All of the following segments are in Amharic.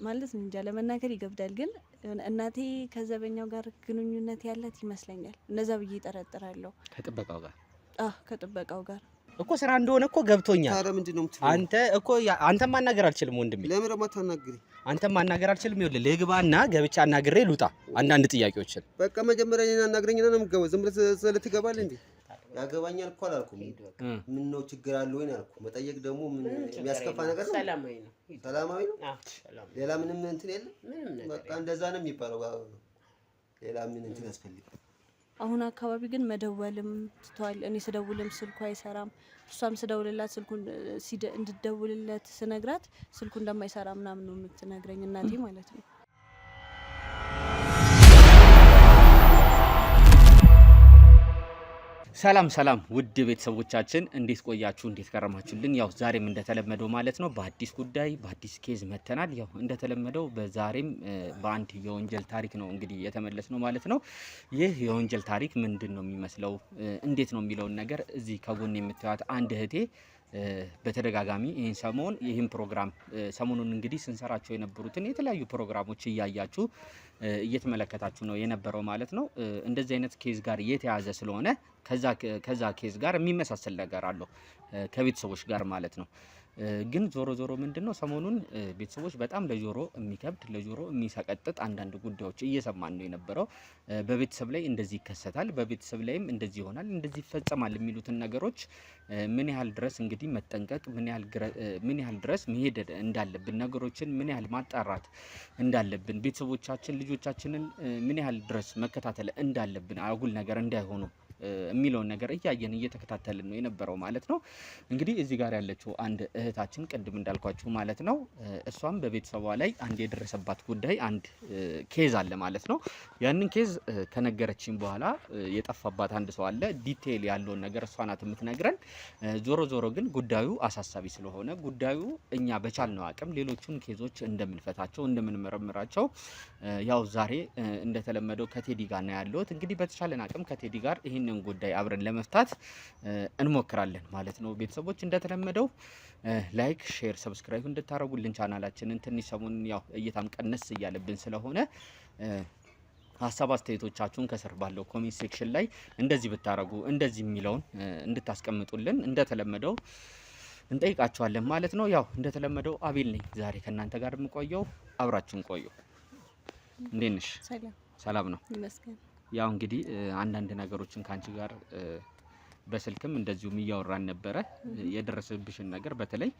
ማለት እንጃ ለመናገር ይገብዳል። ግን እናቴ ከዘበኛው ጋር ግንኙነት ያላት ይመስለኛል። እንደዛ ብዬ እጠረጥራለሁ። ከጥበቃው ጋር ከጥበቃው ጋር እኮ ስራ እንደሆነ እኮ ገብቶኛል። ታዲያ ምንድነው የምትለው? አንተ እኮ አንተም ማናገር አልችልም ወንድሜ። ለምን ደግሞ አታናግሪ? አንተም ማናገር አልችልም። ይኸውልህ ልግባና ገብቻ አናግሬ ልውጣ አንዳንድ ጥያቄዎችን። በቃ መጀመሪያ እኔን አናግረኝና ነው የምትገባው። ዝም ብለህ ትገባለህ እንዴ? ያገባኛል እኮ አላልኩም። ምን ነው ችግር አለው ወይ አልኩ። መጠየቅ ደግሞ ምን የሚያስከፋ ነገር ነው? ሰላማዊ ነው። ሰላማዊ ነው። ሌላ ምንም እንትን የለም። በቃ እንደዛ ነው የሚባለው። ሌላ ምን እንትን ያስፈልጋል? አሁን አካባቢ ግን መደወልም ትቷል። እኔ ስደውልም ስልኩ አይሰራም። እሷም ስደውልላት ስልኩን እንድደውልለት ስነግራት ስልኩ እንደማይሰራ ምናምን ነው የምትነግረኝ እናቴ ማለት ነው። ሰላም ውድ ቤተሰቦቻችን እንዴት ቆያችሁ? እንዴት ከረማችሁልን? ያው ዛሬም እንደተለመደው ማለት ነው በአዲስ ጉዳይ በአዲስ ኬዝ መተናል። ያው እንደተለመደው በዛሬም በአንድ የወንጀል ታሪክ ነው እንግዲህ የተመለስ ነው ማለት ነው። ይህ የወንጀል ታሪክ ምንድን ነው የሚመስለው እንዴት ነው የሚለውን ነገር እዚህ ከጎን የምታዩት አንድ እህቴ በተደጋጋሚ ይህን ፕሮግራም ሰሞኑን እንግዲህ ስንሰራቸው የነበሩትን የተለያዩ ፕሮግራሞች እያያችሁ እየተመለከታችሁ ነው የነበረው ማለት ነው። እንደዚህ አይነት ኬዝ ጋር የተያዘ ስለሆነ ከዛ ኬዝ ጋር የሚመሳሰል ነገር አለው ከቤተሰቦች ጋር ማለት ነው። ግን ዞሮ ምንድነው ሰሞኑን ቤተሰቦች በጣም ለጆሮ የሚከብድ ለጆሮ የሚሰቀጥጥ አንዳንድ ጉዳዮች እየሰማን ነው የነበረው። በቤተሰብ ላይ እንደዚህ ይከሰታል፣ በቤተሰብ ላይም እንደዚህ ይሆናል፣ እንደዚህ ይፈጸማል የሚሉትን ነገሮች ምን ያህል ድረስ እንግዲህ መጠንቀቅ ምን ያህል ድረስ መሄድ እንዳለብን ነገሮችን ምን ያህል ማጣራት እንዳለብን ቤተሰቦቻችን ልጆቻችንን ምን ያህል ድረስ መከታተል እንዳለብን አጉል ነገር እንዳይሆኑ የሚለውን ነገር እየተከታተልን ነው የነበረው ማለት ነው። እንግዲህ እዚህ ጋር ያለችው አንድ እህታችን ቅድም እንዳልኳችሁ ማለት ነው እሷም በቤተሰቧ ላይ አንድ የደረሰባት ጉዳይ አንድ ኬዝ አለ ማለት ነው። ያንን ኬዝ ከነገረችኝ በኋላ የጠፋባት አንድ ሰው አለ። ዲቴይል ያለውን ነገር እሷ ናት የምትነግረን። ዞሮ ግን ጉዳዩ አሳሳቢ ስለሆነ ጉዳዩ እኛ በቻልነው አቅም ሌሎቹን ኬዞች እንደምንፈታቸው እንደምንመረምራቸው ያው ዛሬ እንደተለመደው ከቴዲ ጋር ነው ያለሁት። እንግዲህ በተቻለን አቅም ከቴዲ ጋር ይህንን ጉዳይ አብረን ለመፍታት እንሞክራለን ማለት ነው። ቤተሰቦች እንደተለመደው ላይክ፣ ሼር፣ ሰብስክራይብ እንድታረጉልን ቻናላችንን ትንሽ ሰሞኑን ያው እይታም ቀነስ እያለብን ስለሆነ ሀሳብ አስተያየቶቻችሁን ከስር ባለው ኮሜንት ሴክሽን ላይ እንደዚህ ብታረጉ እንደዚህ የሚለውን እንድታስቀምጡልን እንደተለመደው እንጠይቃችኋለን ማለት ነው። ያው እንደተለመደው አቤል ነኝ ዛሬ ከእናንተ ጋር የምቆየው። አብራችሁን ቆዩ። እንዴት ነሽ? ሰላም ነው ይመስገን። ያው እንግዲህ አንዳንድ ነገሮችን ካንቺ ጋር በስልክም እንደዚሁም እያወራን ነበረ። የደረሰብሽን ነገር በተለይ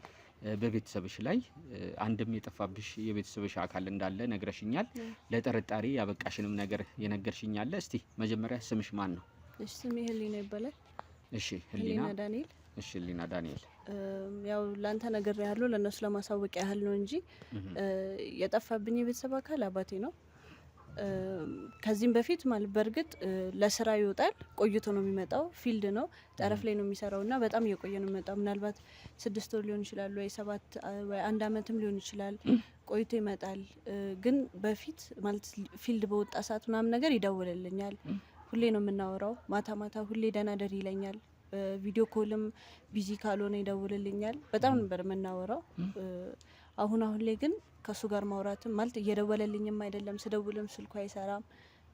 በቤተሰብሽ ላይ አንድም የጠፋብሽ የቤተሰብሽ አካል እንዳለ ነግረሽኛል። ለጥርጣሬ ያበቃሽንም ነገር የነገርሽኛል። እስቲ መጀመሪያ ስምሽ ማን ነው? እሺ ስሜ ህሊና ይባላል። እሺ ህሊና ዳንኤል። እሺ ህሊና ዳንኤል። ያው ላንተ ነገር ያለው ለነሱ ለማሳወቅ ያህል ነው እንጂ የጠፋብኝ የቤተሰብ አካል አባቴ ነው። ከዚህም በፊት ማለት በእርግጥ ለስራ ይወጣል፣ ቆይቶ ነው የሚመጣው። ፊልድ ነው፣ ጠረፍ ላይ ነው የሚሰራው እና በጣም እየቆየ ነው የሚመጣው። ምናልባት 6 ወር ሊሆን ይችላል ወይ 7 ወይ 1 አመትም ሊሆን ይችላል ቆይቶ ይመጣል። ግን በፊት ማለት ፊልድ በወጣ ሰዓት ምናምን ነገር ይደውልልኛል። ሁሌ ነው የምናወራው። ማታ ሁሌ ደህና ደር ይለኛል። ቪዲዮ ኮልም ቢዚ ካልሆነ ይደውልልኛል። በጣም ነበር የምናወራው። አሁን ላይ ግን ከሱ ጋር ማውራትም ማለት እየደወለልኝም አይደለም። ስደውልም ስልኩ አይሰራም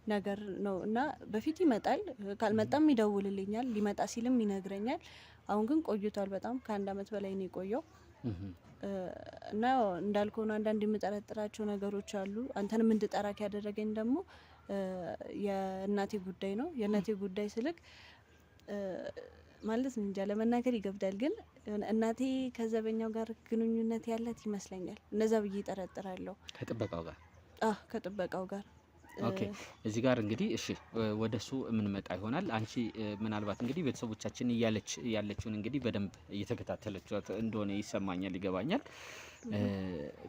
ነገር ነው እና በፊት ይመጣል፣ ካልመጣም ይደውልልኛል፣ ሊመጣ ሲልም ይነግረኛል። አሁን ግን ቆይቷል። በጣም ከ1 አመት በላይ ነው የቆየው እና እንዳልከው አንዳንድ የምጠረጥራቸው ነገሮች አሉ። አንተንም እንድጠራክ ያደረገኝ ደግሞ የእናቴ ጉዳይ ነው። የእናቴ ጉዳይ ስልክ ማለት እንጃ ለመናገር ይገብዳል። ግን እናቴ ከዘበኛው ጋር ግንኙነት ያላት ይመስለኛል። እንደዛ ብዬ እጠረጥራለሁ። ከጥበቃው ጋር ኦኬ። እዚህ ጋር እንግዲህ እሺ ወደሱ የምንመጣ ይሆናል። አንቺ ምናልባት እንግዲህ ቤተሰቦቻችን ያለችውን እንግዲህ በደንብ እየተከታተለቻት እንደሆነ ይሰማኛል፣ ይገባኛል።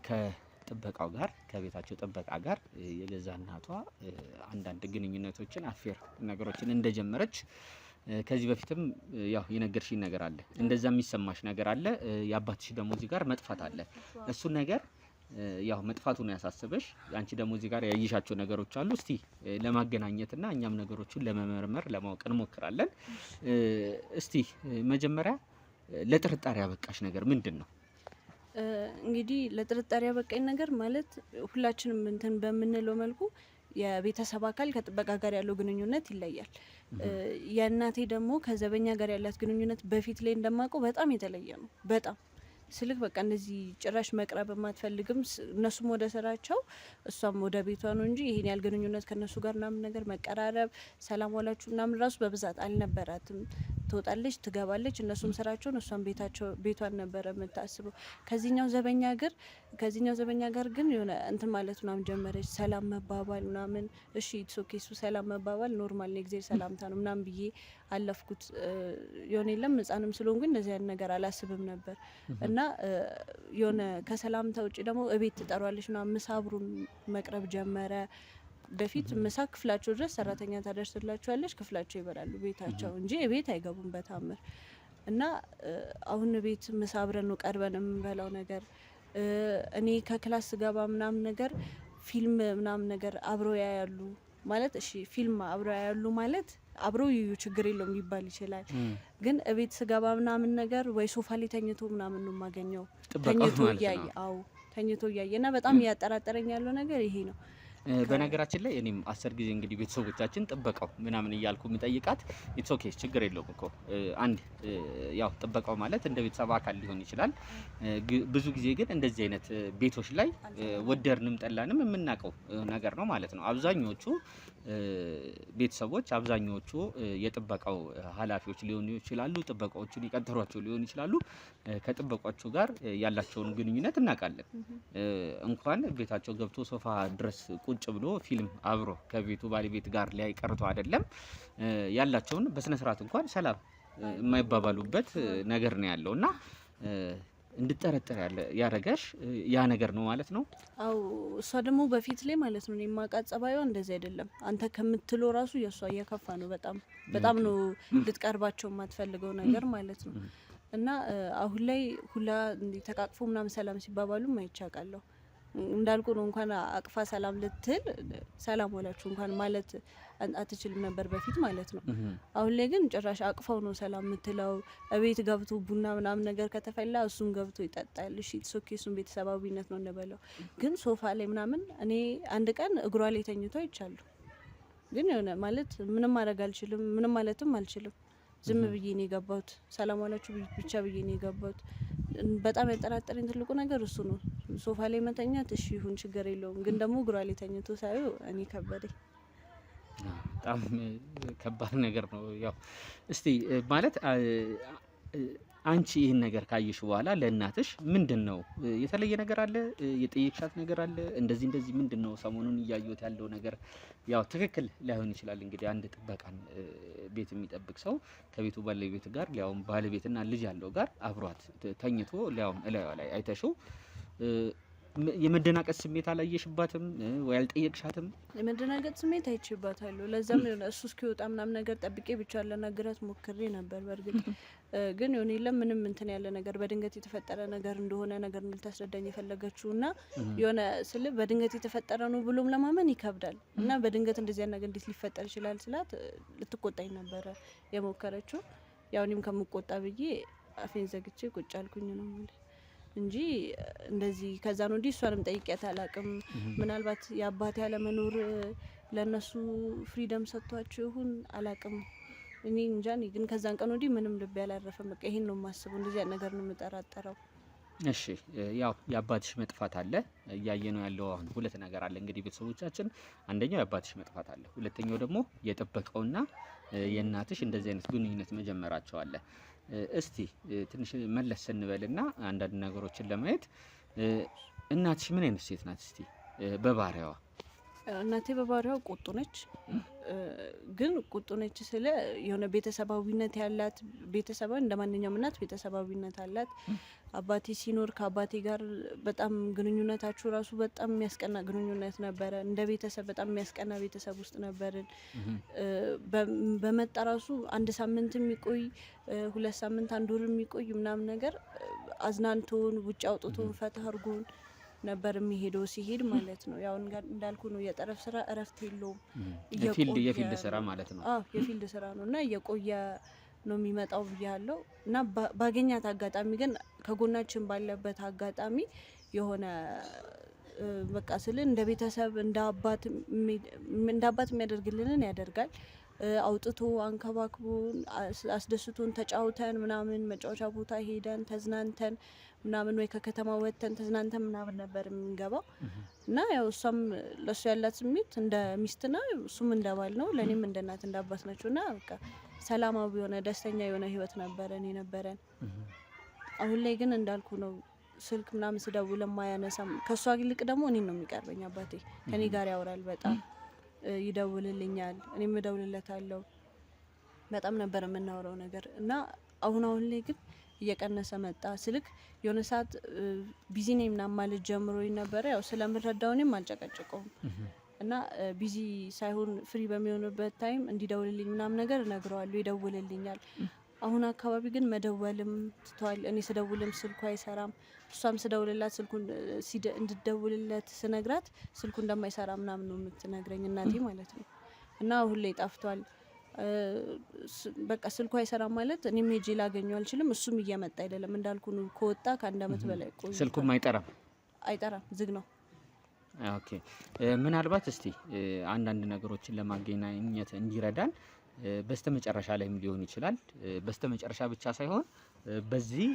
ከጥበቃው ጋር ከቤታቸው ጥበቃ ጋር የገዛ እናቷ አንዳንድ ግንኙነቶችን አፌር ነገሮችን እንደጀመረች ከዚህ በፊትም ያው የነገርሽኝ ነገር አለ፣ እንደዛ የሚሰማሽ ነገር አለ። የአባትሽ ደግሞ እዚህ ጋር መጥፋት አለ። እሱ ነገር ያው መጥፋቱ ነው ያሳሰበሽ። አንቺ ደግሞ እዚህ ጋር ያይሻቸው ነገሮች አሉ። እስቲ ለማገናኘትና እኛም ነገሮችን ለመመርመር ለማወቅ እንሞክራለን። እስቲ መጀመሪያ ለጥርጣሬ ያበቃሽ ነገር ምንድን ነው? እንግዲህ ለጥርጣሬ ያበቃኝ ነገር ማለት ሁላችንም እንትን በምንለው መልኩ የቤተሰብ አካል ከጥበቃ ጋር ያለው ግንኙነት ይለያል። የእናቴ ደግሞ ከዘበኛ ጋር ያላት ግንኙነት በፊት ላይ እንደማውቀው በጣም የተለየ ነው። በጣም ስልክ በቃ እንደዚህ ጭራሽ መቅረብ የማትፈልግም እነሱም ወደ ስራቸው እሷም ወደ ቤቷ ነው እንጂ ይሄን ያህል ግንኙነት ከነሱ ጋር ምናምን ነገር መቀራረብ ሰላም ዋላችሁ ምናምን ራሱ በብዛት አልነበራትም። ትወጣለች ትገባለች፣ እነሱም ስራቸውን እሷም ቤቷን ነበረ የምታስበው። ከዚህኛው ዘበኛ ጋር ግን የሆነ እንትን ማለት ምናምን ጀመረች፣ ሰላም መባባል ምናምን። እሺ ኢትስ ሰላም መባባል ኖርማል ነው፣ የጊዜ ሰላምታ ነው ምናምን ብዬ አለፍኩት። የሆነ የለም ህጻንም ስለሆንኩኝ እንደዚህ አይነት ነገር አላስብም ነበር እና የሆነ ከሰላምታ ውጭ ደግሞ እቤት ትጠሯለች ምናምን፣ ምሳ አብሩን መቅረብ ጀመረ። በፊት ምሳ ክፍላቸው ድረስ ሰራተኛ ታደርስላቸዋለች፣ ክፍላቸው ይበላሉ ቤታቸው እንጂ ቤት አይገቡም በታምር። እና አሁን ቤት ምሳ አብረን ነው ቀርበን የምንበላው ነገር። እኔ ከክላስ ስገባ ምናምን ነገር ፊልም ምናምን ነገር አብረው ያያሉ ማለት እሺ ፊልም አብረው ያያሉ ማለት አብረው ይዩ ችግር የለውም ሊባል ይችላል። ግን እቤት ስገባ ምናምን ነገር ወይ ሶፋ ላይ ተኝቶ ምናምን ነው የማገኘው። ተኝቶ እያየ እና በጣም እያጠራጠረኝ ያለው ነገር ይሄ ነው። በነገራችን ላይ እኔም 10 ጊዜ እንግዲህ ቤተሰቦቻችን ጥበቃው ምናምን እያልኩ የምጠይቃት ኢትስ ኦኬ ችግር የለውም እኮ አንድ ያው ጥበቃው ማለት እንደ ቤተሰብ አካል ሊሆን ይችላል። ብዙ ጊዜ ግን እንደዚህ አይነት ቤቶች ላይ ወደድንም ጠላንም የምናውቀው ነገር ነው ማለት ነው። አብዛኞቹ ቤተሰቦች አብዛኞቹ የጥበቃው ኃላፊዎች ሊሆኑ ይችላሉ፣ ጥበቃዎቹን የቀጠሯቸው ሊሆኑ ይችላሉ። ከጥበቃዎቹ ጋር ያላቸውን ግንኙነት እናውቃለን። እንኳን ቤታቸው ገብቶ ሶፋ ድረስ ቁጭ ብሎ ፊልም አብሮ ከቤቱ ባለቤት ጋር ላይ ቀርቶ አይደለም ያላቸውን በስነ ስርዓት እንኳን ሰላም የማይባባሉበት ነገር ነው ያለውና እንድጠረጠር ያረጋሽ ያ ነገር ነው ማለት ነው። አው እሷ ደግሞ በፊት ላይ ማለት ነው የማውቃት ጸባይዋ እንደዚህ አይደለም። አንተ ከምትለው ራሱ የሷ እየከፋ ነው። በጣም ነው ልትቀርባቸው የማትፈልገው ነገር ማለት ነው። እና አሁን ላይ ሁላ ተቃቅፎ ምናምን ሰላም ሲባባሉ አይቻቃለሁ። እንዳልኩ ነው እንኳን አቅፋ ሰላም ልትል ሰላም ዋላችሁ እንኳን ማለት አትችልም ነበር በፊት ማለት ነው። አሁን ላይ ግን ጭራሽ አቅፋው ነው ሰላም የምትለው። እቤት ገብቶ ቡና ምናምን ነገር ከተፈላ እሱም ገብቶ ይጠጣል። እሺ እሱም ቤተሰባዊነት ነው እንበለው። ግን ሶፋ ላይ ምናምን እኔ አንድ ቀን እግሯ ላይ ተኝቶ አይቻሉ። ግን የሆነ ማለት ምንም ማድረግ አልችልም፣ ምንም ማለትም አልችልም። ዝም ብዬ ነው የገባሁት። ሰላም ዋላችሁ ብቻ ብዬ ነው የገባሁት። በጣም ያጠራጠረኝ ትልቁ ነገር እሱ ነው። ሶፋ ላይ መተኛት እሺ ይሁን ችግር የለውም፣ ግን ደግሞ እግሯ ላይ ተኝቶ ሳየው እኔ ከበደኝ። በጣም ከባድ ነገር ነው። ያው እስቲ ማለት አንቺ ይህን ነገር ካየሽ በኋላ ለእናትሽ ምንድነው የተለየ ነገር አለ? የጠየቅሻት ነገር አለ? እንደዚህ ምንድነው ሰሞኑን እያየሁት ያለው ነገር? ያው ትክክል ላይሆን ይችላል እንግዲህ አንድ ጥበቃን ቤት የሚጠብቅ ሰው ከቤቱ ባለቤት ጋር ሊያውም ባለቤትና ልጅ ያለው ጋር አብሯት ተኝቶ ሊያውም እላዩ ላይ አይተሽው የመደናቀጥ ስሜት አላየሽባትም ወይ አልጠየቅሻትም? የመደናቀጥ ስሜት አይቼባታለሁ። ለዛም ነው እሱ እስኪወጣ ምናምን ነገር ጠብቄ ብቻ ለነገራት ሞክሬ ነበር። በእርግጥ ግን የሆነ የለም ምንም እንትን ያለ ነገር በድንገት የተፈጠረ ነገር እንደሆነ ነገር ልታስረዳኝ የፈለገችውና የሆነ ስለ በድንገት የተፈጠረ ነው ብሎም ለማመን ይከብዳል። እና በድንገት እንደዚህ ነገር እንዴት ሊፈጠር ይችላል ስላት ልትቆጣኝ ነበረ የሞከረችው። ያው እኔም ከምቆጣ ብዬ አፌን ዘግቼ ቁጭ አልኩኝ ነው ማለት እንጂ እንደዚህ ከዛ ነው እንዲህ እሷንም ጠይቄያት አላቅም። ምናልባት የአባቴ ያለመኖር ለነሱ ፍሪደም ሰጥቷቸው ይሁን አላቅም። እኔ እንጃ። ግን ከዛን ቀን ወዲህ ምንም ልብ ያላረፈም። በቃ ይሄን ነው የማስበው። እንደዚህ አይነት ነገር ነው የምጠራጠረው። እሺ ያው የአባትሽ መጥፋት አለ እያየ ነው ያለው። አሁን ሁለት ነገር አለ እንግዲህ ቤተሰቦቻችን፣ አንደኛው የአባትሽ መጥፋት አለ፣ ሁለተኛው ደግሞ የጠበቀውና የእናትሽ እንደዚህ አይነት ግንኙነት መጀመራቸው አለ። እስቲ ትንሽ መለስ ስንበልና አንዳንድ ነገሮችን ለማየት እናትሽ ምን አይነት ሴት ናት? እስቲ በባህሪዋ። እናቴ በባህሪዋ ቁጡ ነች። ግን ቁጡ ነች ስለ የሆነ ቤተሰባዊነት ያላት ቤተሰባዊ እንደማንኛውም እናት ቤተሰባዊነት አላት። አባቴ ሲኖር ከአባቴ ጋር በጣም ግንኙነታችሁ ራሱ በጣም የሚያስቀና ግንኙነት ነበረ። እንደ ቤተሰብ በጣም የሚያስቀና ቤተሰብ ውስጥ ነበርን። በመጣ ራሱ አንድ ሳምንት የሚቆይ 2 ሳምንት 1 ወር የሚቆይ ምናምን ነገር አዝናንቶን ውጭ አውጥቶን ፈታ አድርጎን ነበር የሚሄደው። ሲሄድ ማለት ነው ያው እንዳልኩ ነው የጠረፍ ስራ እረፍት የለውም። የፊልድ ስራ ማለት ነው። የፊልድ ስራ ነው እና እየቆየ ነው የሚመጣው ብያለሁ እና ባገኛት አጋጣሚ ግን ከጎናችን ባለበት አጋጣሚ የሆነ በቃ ስለ እንደ ቤተሰብ እንደ አባት የሚያደርግልንን ያደርጋል። አውጥቶ አንከባክቦ አስደስቶን ተጫውተን ምናምን መጫወቻ ቦታ ሄደን ተዝናንተን ምናምን ወይ ከከተማ ወጥተን ተዝናንተን ምናምን ነበር የምንገባው እና ያው እሷም ለሱ ያላት ስሜት እንደ ሚስትና እሱም እንደ ባል ነው፣ ለኔም እንደ እናት እንደ አባት ናቸውና በቃ ሰላማዊ የሆነ ደስተኛ የሆነ ህይወት ነበረን። አሁን ላይ ግን እንዳልኩ ነው ስልክ ምናምን ስደውል የማያነሳም። ከሷ ይልቅ ደግሞ እኔን ነው የሚቀርበኝ አባቴ። ከኔ ጋር ያወራል በጣም ይደውልልኛል፣ እኔም እደውልለታለሁ። በጣም ነበር የምናወራው ነገር እና አሁን ላይ ግን እየቀነሰ መጣ። ስልክ የሆነ ሰዓት ቢዚ ነኝ ምናምን ማለት ጀምሮኝ ነበር። ያው ስለምረዳው እኔም አልጨቀጭቀውም እና ቢዚ ሳይሆን ፍሪ በሚሆንበት ታይም እንዲደውልልኝ ምናምን ነገር እነግረዋለሁ፣ ይደውልልኛል። አሁን አካባቢ ግን መደወልም ትቷል። እኔ ስደውልም ስልኩ አይሰራም። እሷም ስደውልላት ስልኩን እንድደውልለት ስነግራት ስልኩ እንደማይሰራ ምናምን ነው የምትነግረኝ እናቴ ማለት ነው። እና አሁን ላይ ጠፍቷል። በቃ ስልኩ አይሰራም ማለት እኔም ሄጄ ላገኘው አልችልም። እሱም እየመጣ አይደለም እንዳልኩ ነው። ከወጣ ከአንድ አመት በላይ ቆይቷል። ስልኩም አይጠራም፣ ዝግ ነው። ኦኬ ምናልባት እስቲ አንዳንድ ነገሮችን ለማገናኘት እንዲረዳን በስተመጨረሻ ላይም ሊሆን ይችላል። በስተመጨረሻ ብቻ ሳይሆን በዚህ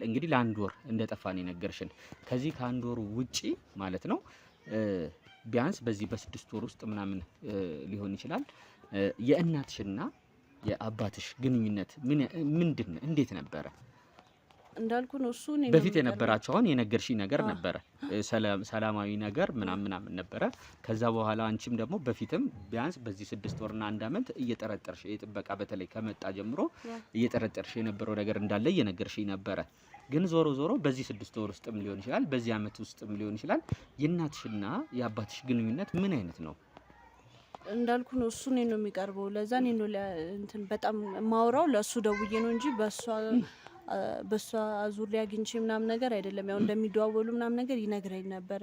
እንግዲህ ለአንድ ወር እንደጠፋን የነገርሽን ከዚህ ከአንድ ወሩ ውጪ ማለት ነው ቢያንስ በዚህ በ6 ወር ውስጥ ምናምን ሊሆን ይችላል የእናትሽና የአባትሽ ግንኙነት ምንድን ነው? እንዴት ነበረ? እንዳልኩ ነው እሱ ነው በፊት የነበራቸው አሁን የነገርሽኝ ነገር ነበረ ሰላማዊ ነገር ምናምን ነበረ። ከዛ በኋላ አንቺም ደግሞ በፊትም ቢያንስ በዚህ 6 ወርና 1 አመት እየጠረጠርሽ የጥበቃ በተለይ ከመጣ ጀምሮ እየጠረጠርሽ የነበረው ነገር እንዳለ እየነገርሽኝ ነበረ። ግን ዞሮ በዚህ 6 ወር ውስጥም ሊሆን ይችላል በዚህ አመት ውስጥም ሊሆን ይችላል የእናትሽና የአባትሽ ግንኙነት ምን አይነት ነው? እንዳልኩ ነው እሱ ነው የሚቀርበው። ለዛ ነው እንትን በጣም ማውራው ለሱ ደውዬ ነው እንጂ በሷ ዙሪያ አግኝቼ ምናምን ነገር አይደለም። ያው እንደሚደዋወሉ ምናምን ነገር ይነግረኝ ነበረ።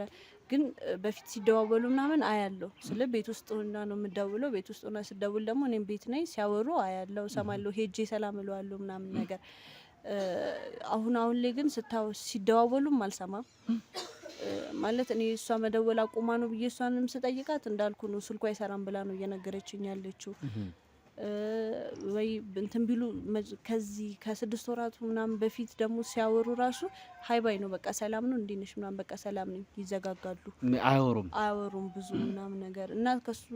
ግን በፊት ሲደዋወሉ ምናምን አያለው። ስለ ቤት ውስጥ ሆና ነው የምደውለው። ቤት ውስጥ ሆና ስደውል ደግሞ እኔም ቤት ነኝ፣ ሲያወሩ አያለው፣ ሰማለሁ፣ ሄጄ ሰላም እለዋለሁ ምናምን ነገር። አሁን ላይ ግን ሲደዋወሉም አልሰማም ማለት እኔ እሷ መደወል አቁማ ነው ብዬ እሷንም ስጠይቃት እንዳልኩ ነው ስልኳ አይሰራም ብላ ነው እየነገረችኝ ያለችው። ወይ እንትን ቢሉ ከዚህ ከ6 ወራቱ ምናምን በፊት ደግሞ ሲያወሩ ራሱ ሀይ ባይ ነው በቃ ሰላም ነው እንዴት ነሽ ምናምን በቃ ሰላም ነኝ፣ ይዘጋጋሉ፣ አያወሩም ብዙ ምናምን ነገር እና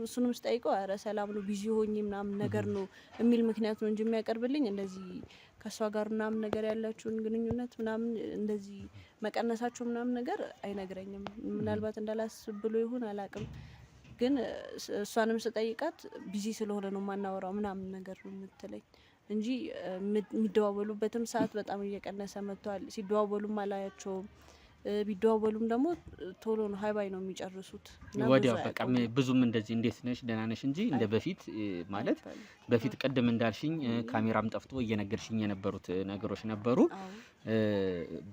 እሱንም ስጠይቀው ኧረ ሰላም ነው ቢዚ ሆኜ ምናምን ነገር ነው የሚል ምክንያት ነው እንጂ የሚያቀርብልኝ እንደዚህ ከሷ ጋር ምናምን ነገር ያላችሁን ግንኙነት ምናምን እንደዚህ መቀነሳቸው ምናምን ነገር አይነግረኝም። ምናልባት እንዳላስብ ብሎ ይሁን አላቅም። ግን እሷንም ስጠይቃት ቢዚ ስለሆነ ነው ማናወራው ምናምን ነገር ነው የምትለኝ እንጂ የሚደዋወሉበትም ሰዓት በጣም እየቀነሰ መጥቷል። ሲደዋወሉም አላያቸውም። ቢደዋወሉም ደግሞ ቶሎ ነው ሀይ ባይ ነው የሚጨርሱት። ወዲያው በቃ ብዙም እንደዚህ እንዴት ነሽ ደህና ነሽ እንጂ እንደ በፊት ማለት በፊት ቀደም እንዳልሽኝ ካሜራም ጠፍቶ እየነገርሽኝ የነበሩት ነገሮች ነበሩ።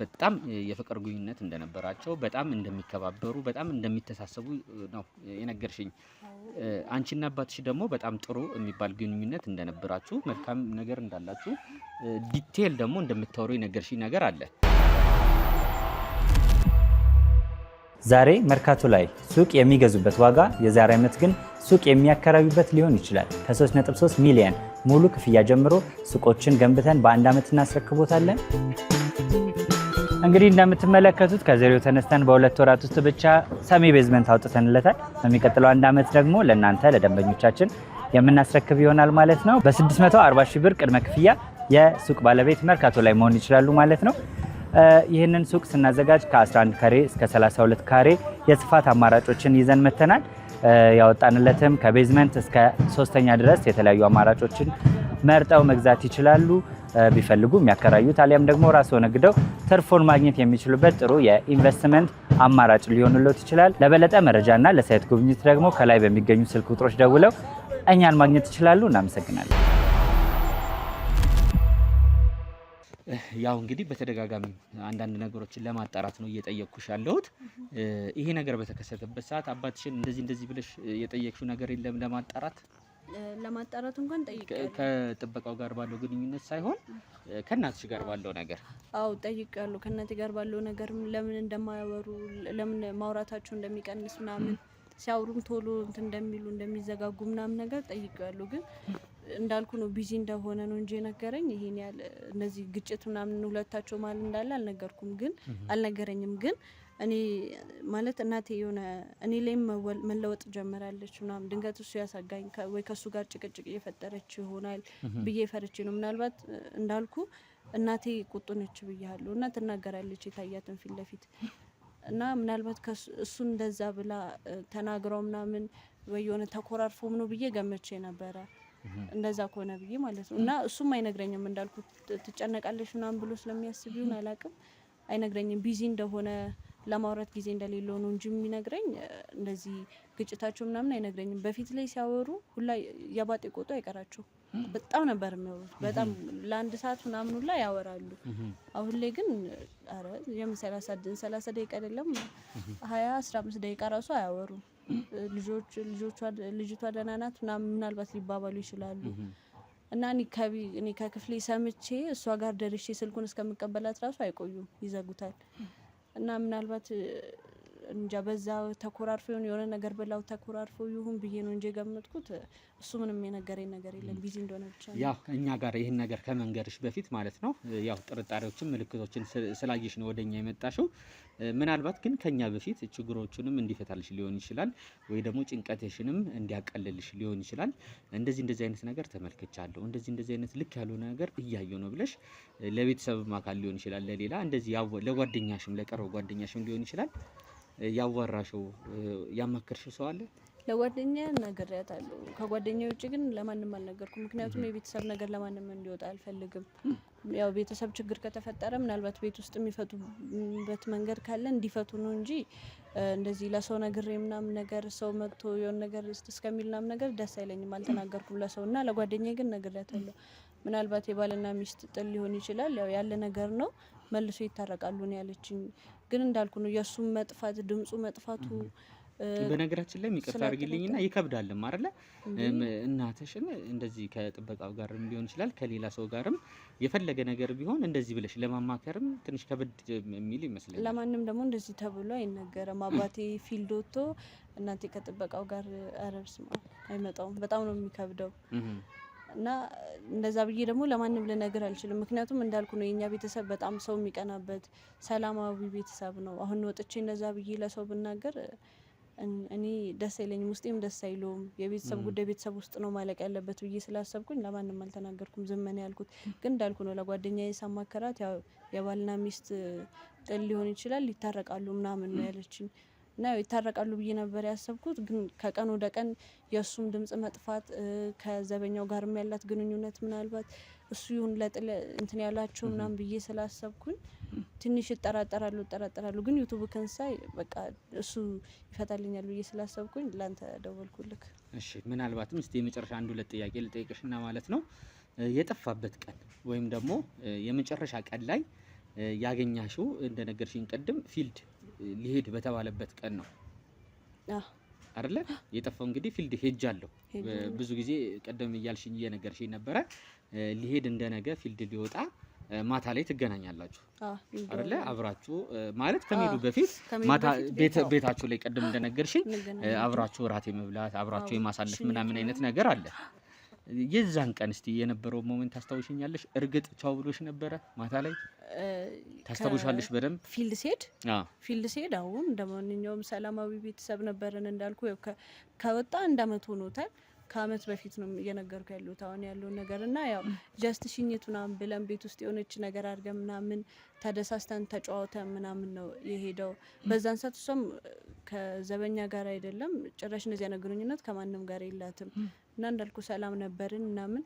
በጣም የፍቅር ግንኙነት እንደነበራቸው፣ በጣም እንደሚከባበሩ፣ በጣም እንደሚተሳሰቡ ነው የነገርሽኝ። አንቺና አባትሽ ደግሞ በጣም ጥሩ የሚባል ግንኙነት እንደነበራችሁ፣ መልካም ነገር እንዳላችሁ ዲቴል ደግሞ እንደምታወሩ የነገርሽኝ ነገር አለ። ዛሬ መርካቶ ላይ ሱቅ የሚገዙበት ዋጋ የዛሬ ዓመት ግን ሱቅ የሚያከራዩበት ሊሆን ይችላል። ከ3.3 ሚሊዮን ሙሉ ክፍያ ጀምሮ ሱቆችን ገንብተን በ1 ዓመት እናስረክቦታለን። እንግዲህ እንደምትመለከቱት ከዜሮ ተነስተን በ2 ወራት ውስጥ ብቻ ሰሚ ቤዝመንት አውጥተንለታል። በሚቀጥለው 1 ዓመት ደግሞ ለእናንተ ለደንበኞቻችን የምናስረክብ ይሆናል ማለት ነው። በ640 ሺህ ብር ቅድመ ክፍያ የሱቅ ባለቤት መርካቶ ላይ መሆን ይችላሉ ማለት ነው። ይህንን ሱቅ ስናዘጋጅ ከ11 ካሬ እስከ 32 ካሬ የስፋት አማራጮችን ይዘን መተናል። ያወጣንለትም ከቤዝመንት እስከ 3ኛ ድረስ የተለያዩ አማራጮችን መርጠው መግዛት ይችላሉ። ቢፈልጉ የሚያከራዩት አሊያም ደግሞ ራስዎ ነግደው ትርፉን ማግኘት የሚችሉበት ጥሩ የኢንቨስትመንት አማራጭ ሊሆንልዎት ይችላል። ለበለጠ መረጃና ለሳይት ጉብኝት ደግሞ ከላይ በሚገኙ ስልክ ቁጥሮች ደውለው እኛን ማግኘት ይችላሉ። እናመሰግናለን። ያው እንግዲህ በተደጋጋሚ አንዳንድ ነገሮችን ለማጣራት ነው እየጠየቅኩሽ ያለሁት። ይሄ ነገር በተከሰተበት ሰዓት አባትሽን እንደዚህ ብለሽ የጠየቅሽው ነገር የለም ለማጣራት? ለማጣራት እንኳን ጠይቄያለሁ። ከጥበቃው ጋር ባለው ግንኙነት ሳይሆን ከእናትሽ ጋር ባለው ነገር? አዎ ጠይቄያለሁ። ከእናቴ ጋር ባለው ነገር ለምን እንደማያወሩ ለምን ማውራታቸው እንደሚቀንስ ምናምን ሲያወሩም ቶሎ እንትን እንደሚሉ እንደሚዘጋጉ ምናምን ነገር ጠይቄያለሁ። ግን እንዳልኩ ነው ቢዚ እንደሆነ ነው እንጂ ነገረኝ። ይሄን ያለ እነዚህ ግጭት ምናምን ሁለታቸው ማለት እንዳለ አልነገረኝም። ግን እኔ ማለት እናቴ የሆነ እኔ ላይም መለወጥ ጀመራለች ምናምን ድንገት እሱ ያሳጋኝ ወይ ከሱ ጋር ጭቅጭቅ እየፈጠረች ይሆናል ብዬ ፈርቼ ነው። ምናልባት እንዳልኩ እናቴ ቁጡ ነች ብያለሁ እና ትናገራለች የታያትን ፊት ለፊት እና ምናልባት እሱ እንደዛ ብላ ተናግረው ምናምን ወይ የሆነ ተኮራርፎም ነው ብዬ ገመቼ ነበረ። እንደዛ ከሆነ ብዬ ማለት ነው። እና እሱም አይነግረኝም እንዳልኩ ትጨነቃለች ምናምን ብሎ ስለሚያስብ ይሁን አላውቅም አይነግረኝም። ቢዚ እንደሆነ ለማውራት ጊዜ እንደሌለው ነው እንጂ የሚነግረኝ እንደዚህ ግጭታቸው ምናምን አይነግረኝም። በፊት ላይ ሲያወሩ ሁላ የባጤ ቆጦ አይቀራቸው በጣም ነበር የሚያወሩት። በጣም ለአንድ ሰዓት ምናምን ሁላ ያወራሉ። አሁን ላይ ግን አረ የም30 ደቂቃ አይደለም 20-15 ደቂቃ ራሱ አያወሩም። ልጅቷ ደህና ናት ምናልባት ሊባባሉ ይችላሉ። እና እኔ ከክፍሌ ሰምቼ እሷ ጋር ደርሼ ስልኩን እስከምቀበላት ራሱ አይቆዩም፣ ይዘጉታል። እና ምናልባት እንጃ በዛ ተኮራርፎ የሆነ ነገር በላው ተኮራርፎ ይሁን ብዬ ነው እንጂ ገመትኩት። እሱ ምንም የነገረኝ ነገር የለም ቢዚ እንደሆነ ብቻ ነው። ያው እኛ ጋር ይሄን ነገር ከመንገርሽ በፊት ማለት ነው ያው ጥርጣሬዎችን ምልክቶችን ስላየሽ ነው ወደኛ የመጣሽው። ምናልባት ግን ከኛ በፊት ችግሮቹንም እንዲፈታልሽ ሊሆን ይችላል ወይ ደግሞ ጭንቀትሽንም እንዲያቀልልሽ ሊሆን ይችላል። እንደዚህ አይነት ነገር ተመልክቻለሁ፣ እንደዚህ አይነት ልክ ያልሆነ ነገር እያየሁ ነው ብለሽ ለቤተሰብም አካል ሊሆን ይችላል ለሌላ እንደዚህ ለጓደኛሽም ለቀረው ጓደኛሽም ሊሆን ይችላል ያዋራሽው ያማከርሽው ሰው አለ? ለጓደኛ ነግሬያታለሁ። ከጓደኛ ውጭ ግን ለማንም አልነገርኩም። ምክንያቱም የቤተሰብ ነገር ለማንም እንዲወጣ አልፈልግም። ያው ቤተሰብ ችግር ከተፈጠረ ምናልባት ቤት ውስጥ የሚፈቱበት መንገድ ካለ እንዲፈቱ ነው እንጂ እንደዚህ ለሰው ነግሬ ምናምን ነገር ሰው መጥቶ የሆነ ነገር እስከሚል ምናምን ነገር ደስ አይለኝም። አልተናገርኩም ለሰው እና ለጓደኛዬ ግን ነግሬያታለሁ። ምናልባት የባልና ሚስት ጥል ሊሆን ይችላል ያለ ነገር ነው መልሶ ይታረቃሉ ነው ያለችኝ። ግን እንዳልኩ ነው የእሱም መጥፋት ድምፁ መጥፋቱ በነገራችን ላይ ይቅርታ አድርጊልኝና ይከብዳልም አይደለ? እናትሽን እንደዚህ ከጥበቃው ጋርም ሊሆን ይችላል ከሌላ ሰው ጋርም የፈለገ ነገር ቢሆን እንደዚህ ብለሽ ለማማከርም ትንሽ ከበድ የሚል ይመስላል። ለማንም ደግሞ እንደዚህ ተብሎ አይነገርም። አባቴ ፊልድ ወጥቶ እናቴ ከጥበቃው ጋር አረብስማ አይመጣውም። በጣም ነው የሚከብደው። እና እንደዛ ብዬ ደግሞ ለማንም ልነግር አልችልም። ምክንያቱም እንዳልኩ ነው የኛ ቤተሰብ በጣም ሰው የሚቀናበት ሰላማዊ ቤተሰብ ነው። አሁን ወጥቼ እንደዛ ብዬ ለሰው ብናገር እኔ ደስ አይለኝም፣ ውስጤም ደስ አይለውም። የቤተሰብ ጉዳይ ቤተሰብ ውስጥ ነው ማለቅ ያለበት ብዬ ስላሰብኩኝ ለማንም አልተናገርኩም፣ ዝም ነው ያልኩት። ግን እንዳልኩ ነው ለጓደኛዬ ሳማከራት ያው የባልና ሚስት ጥል ሊሆን ይችላል ይታረቃሉ ምናምን ነው ያለችኝ። እና ይታረቃሉ ብዬ ነበር ያሰብኩት። ግን ከቀን ወደ ቀን የእሱም ድምጽ መጥፋት ከዘበኛው ጋርም ያላት ግንኙነት ምናልባት እሱ ይሁን ለጥል እንትን ያላቸው ምናምን ብዬ ስላሰብኩኝ ትንሽ እጠራጠራለሁ። ግን ዩቲዩብ ከንሳይ በቃ እሱ ይፈታልኛል ብዬ ስላሰብኩኝ ላንተ ደወልኩልክ። እሺ ምናልባትም እስቲ የመጨረሻ አንድ ሁለት ጥያቄ ልጠይቅሽና ማለት ነው የጠፋበት ቀን ወይም ደግሞ የመጨረሻ ቀን ላይ ያገኛሽው እንደነገርሽኝ ቀደም ፊልድ ሊሄድ በተባለበት ቀን ነው አይደለ? የጠፋው እንግዲህ ፊልድ ሄጃለሁ ብዙ ጊዜ ቀደም እያልሽኝ እየነገርሽኝ ነበረ። ሊሄድ እንደነገ ፊልድ ሊወጣ ማታ ላይ ትገናኛላችሁ አይደለ? አብራችሁ ማለት ከመሄዱ በፊት ማታ ቤታችሁ ላይ ቀደም እንደነገርሽኝ አብራችሁ ራት የመብላት አብራችሁ የማሳለፍ ምናምን አይነት ነገር አለ። የዛን ቀን እስቲ የነበረው ሞመንት ታስታውሽኛለሽ? እርግጥ ቻው ብሎሽ ነበረ ማታ ላይ ታስታውሻለሽ በደንብ? ፊልድ ሲሄድ አሁን እንደማንኛውም ሰላማዊ ቤተሰብ ነበርን። እንዳልኩ ከወጣ 1 አመት ሆኖታል። ከአመት በፊት ነው እየነገርኩ ያሉት አሁን ያለውን ነገር እና ያው ጀስት ሽኝት ምናምን ብለን ቤት ውስጥ የሆነች ነገር አድርገን ምናምን ተደሳስተን ተጫዋተን ምናምን ነው የሄደው። በዛን ሰዓት እሷም ከዘበኛ ጋር አይደለም ጭራሽ እንደዚህ አይነት ግንኙነት ከማንም ጋር የላትም። እና እንዳልኩ ሰላም ነበርን ምናምን